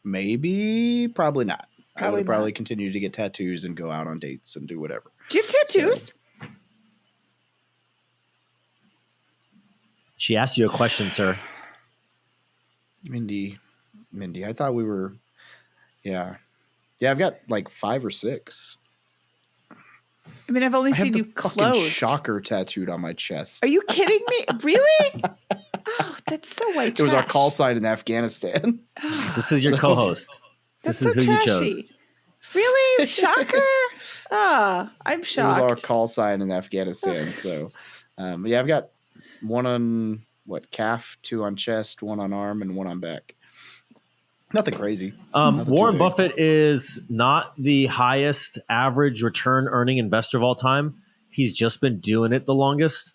Maybe, probably not. I would probably continue to get tattoos and go out on dates and do whatever. Do you have tattoos? So, she asked you a question, sir. Mindy, I thought we were, yeah, I've got like 5 or 6. I mean, I've only seen you clothed. Shocker tattooed on my chest. Are you kidding me? Really? Oh, that's so white trash. It was our call sign in Afghanistan. This is your co-host. That's this is so who trashy. you chose. Really? Shocker? I'm It was shocked. our call sign in Afghanistan. So, yeah, I've got one on calf, 2 on chest, 1 on arm, and 1 on back. Nothing crazy. Nothing Warren too big. Buffett is not the highest average return earning investor of all time. He's just been doing it the longest.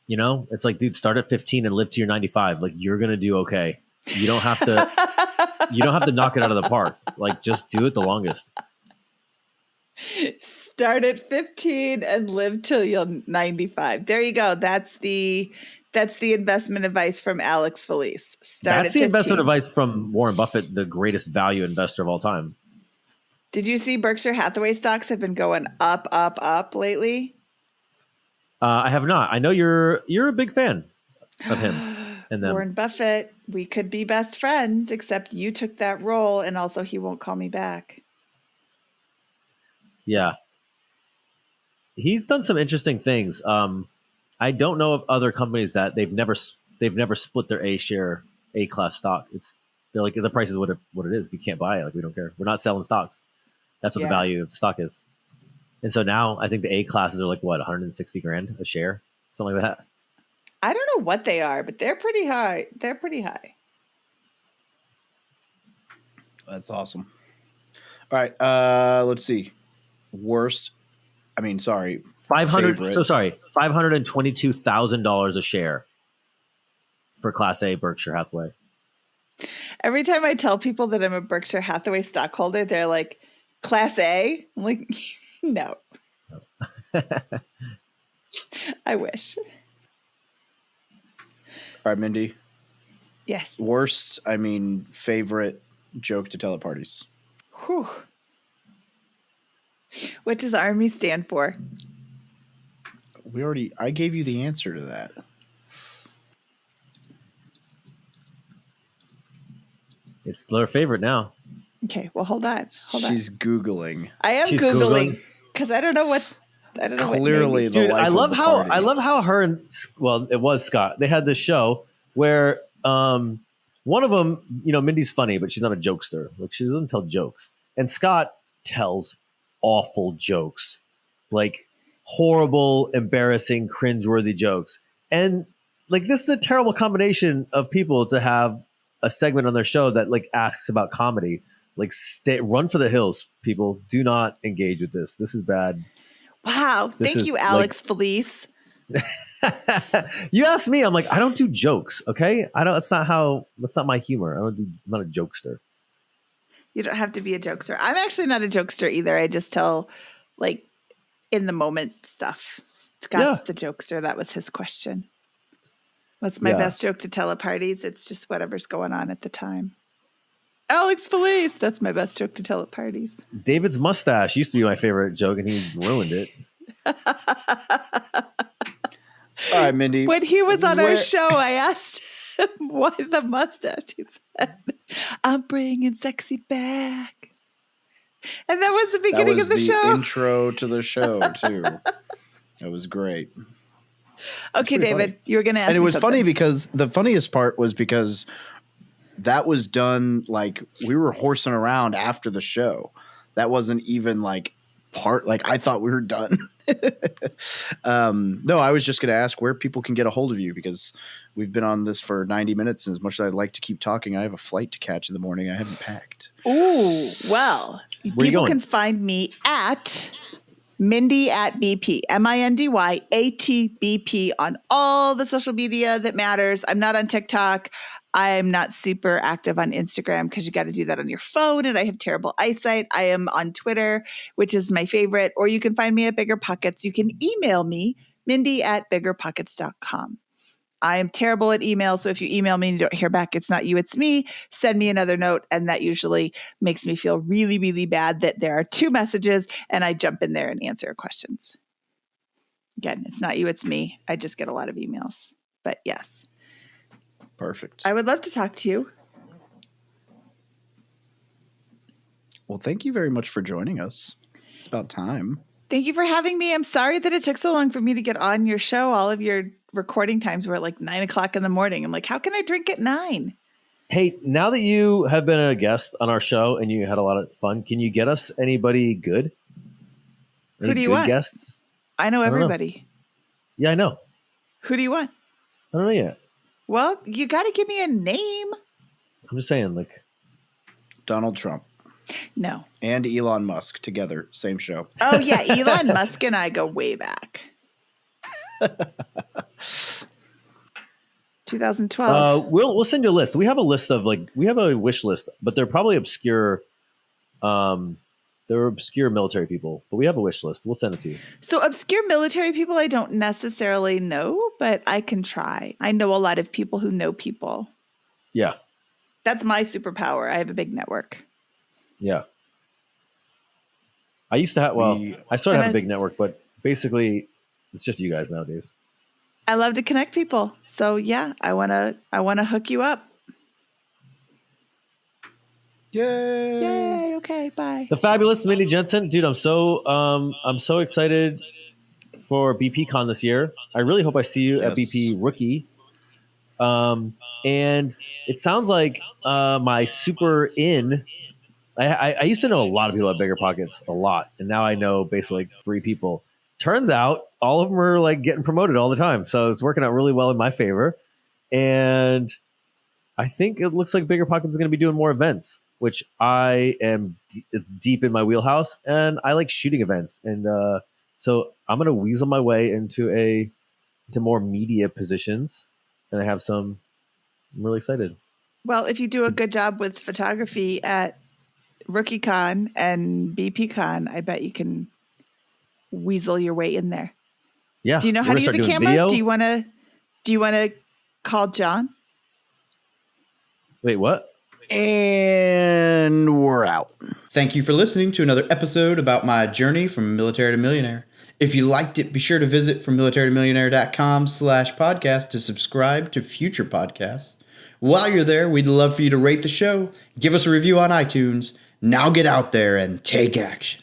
You know, it's like, dude, start at 15 and live to your 95. Like, you're gonna do okay. You don't have to. You don't have to knock it out of the park. Like, just do it the longest. Start at 15 and live till you're 95. There you go. That's the investment advice from Alex Felice. That's the investment advice from Warren Buffett, the greatest value investor of all time. Did you see Berkshire Hathaway stocks have been going up, up, up lately? I have not. I know you're a big fan of him and them. Warren Buffett, we could be best friends, except you took that role, and also he won't call me back. Yeah. He's done some interesting things. I don't know of other companies that they've never split their A class stock. They're like, the price is what it is. If you can't buy it, like, we don't care. We're not selling stocks. That's what the value of the stock is. And so now I think the A classes are like, what, 160 grand a share, something like that. I don't know what they are, but they're pretty high. They're pretty high. That's awesome. All right, let's see. Favorite. $522,000 a share for Class A Berkshire Hathaway. Every time I tell people that I'm a Berkshire Hathaway stockholder, they're like, Class A? I'm like, no. I wish. All right, Mindy. Yes. Favorite joke to tell at parties. Whew. What does Army stand for? I gave you the answer to that. It's their favorite now. Okay, well, hold on. She's Googling. I am Googling because I don't know what. Clearly, dude, I love how her and, well, it was Scott. They had this show where one of them, Mindy's funny, but she's not a jokester. Like, she doesn't tell jokes, and Scott tells awful jokes, like horrible, embarrassing, cringeworthy jokes. And like, this is a terrible combination of people to have a segment on their show that like asks about comedy. Like, run for the hills, people. Do not engage with this. This is bad. Wow. Thank you, Alex Felice. You asked me, I'm like, I don't do jokes. Okay. That's not my humor. I'm not a jokester. You don't have to be a jokester. I'm actually not a jokester either. I just tell like in the moment stuff. Scott's the jokester. That was his question. What's my best joke to tell at parties? It's just whatever's going on at the time. Alex Felice. That's my best joke to tell at parties. David's mustache used to be my favorite joke, and he ruined it. All right, Mindy. When he was on our show, I asked him why the mustache. He said, I'm bringing sexy back. And that was the beginning of the show. Intro to the show, too. That was great. Okay, David, funny. You were going to ask me. And it was something. funny because the funniest part was because that was done like we were horsing around after the show. That wasn't even like I thought we were done. No, I was just going to ask where people can get a hold of you because we've been on this for 90 minutes. And as much as I'd like to keep talking, I have a flight to catch in the morning. I haven't packed. Ooh, well, people can find me at Mindy at BP, MindyAtBP on all the social media that matters. I'm not on TikTok. I'm not super active on Instagram because you got to do that on your phone and I have terrible eyesight. I am on Twitter, which is my favorite, or you can find me at Bigger Pockets. You can email me, Mindy@biggerpockets.com. I am terrible at email, so if you email me and you don't hear back, it's not you, it's me. Send me another note, and that usually makes me feel really, really bad that there are 2 messages, and I jump in there and answer questions. Again, it's not you, it's me. I just get a lot of emails, but yes. Perfect. I would love to talk to you. Well, thank you very much for joining us. It's about time. Thank you for having me. I'm sorry that it took so long for me to get on your show. All of your recording times were at like 9 o'clock in the morning. I'm like, how can I drink at 9? Hey, now that you have been a guest on our show and you had a lot of fun, can you get us anybody good? Who do you good want? Guests? I know don't know. everybody. Yeah, I know. Who do you want? I don't know yet. Well, you got to give me a name. I'm just saying, like, Donald Trump No. and Elon Musk together, same show. Oh, yeah. Elon Musk and I go way back. 2012. we'll send you a list. We have a list of we have a wish list, but they're probably obscure. They're obscure military people, but we have a wish list. We'll send it to you. So obscure military people I don't necessarily know, but I can try. I know a lot of people who know people. Yeah, That's my superpower. I have a big network. yeah. I used to have. Well, I started to have a big network, but basically, it's just you guys nowadays. I love to connect people. So yeah, I wanna hook you up. Yay! Yay, okay, bye. The fabulous Mindy Jensen, dude. I'm so excited for BP Con this year. I really hope I see you at Yes. BP Rookie. And it sounds like my super in. I used to know a lot of people at Bigger Pockets, a lot, and now I know basically like 3 people. Turns out all of them are like getting promoted all the time, so it's working out really well in my favor. And I think it looks like Bigger Pockets is going to be doing more events, which I am it's deep in my wheelhouse, and I like shooting events, and so I'm going to weasel my way into more media positions, and I have some. I'm really excited. Well, if you do a good job with photography at RookieCon and BPCon, I bet you can weasel your way in there. Yeah. Do you know how We're to gonna use a start doing camera? video. Do you want to call John? Wait, what? And we're out. Thank you for listening to another episode about my journey from military to millionaire. If you liked it, be sure to visit FromMilitaryToMillionaire.com/podcast to subscribe to future podcasts. While you're there, we'd love for you to rate the show, give us a review on iTunes. Now get out there and take action.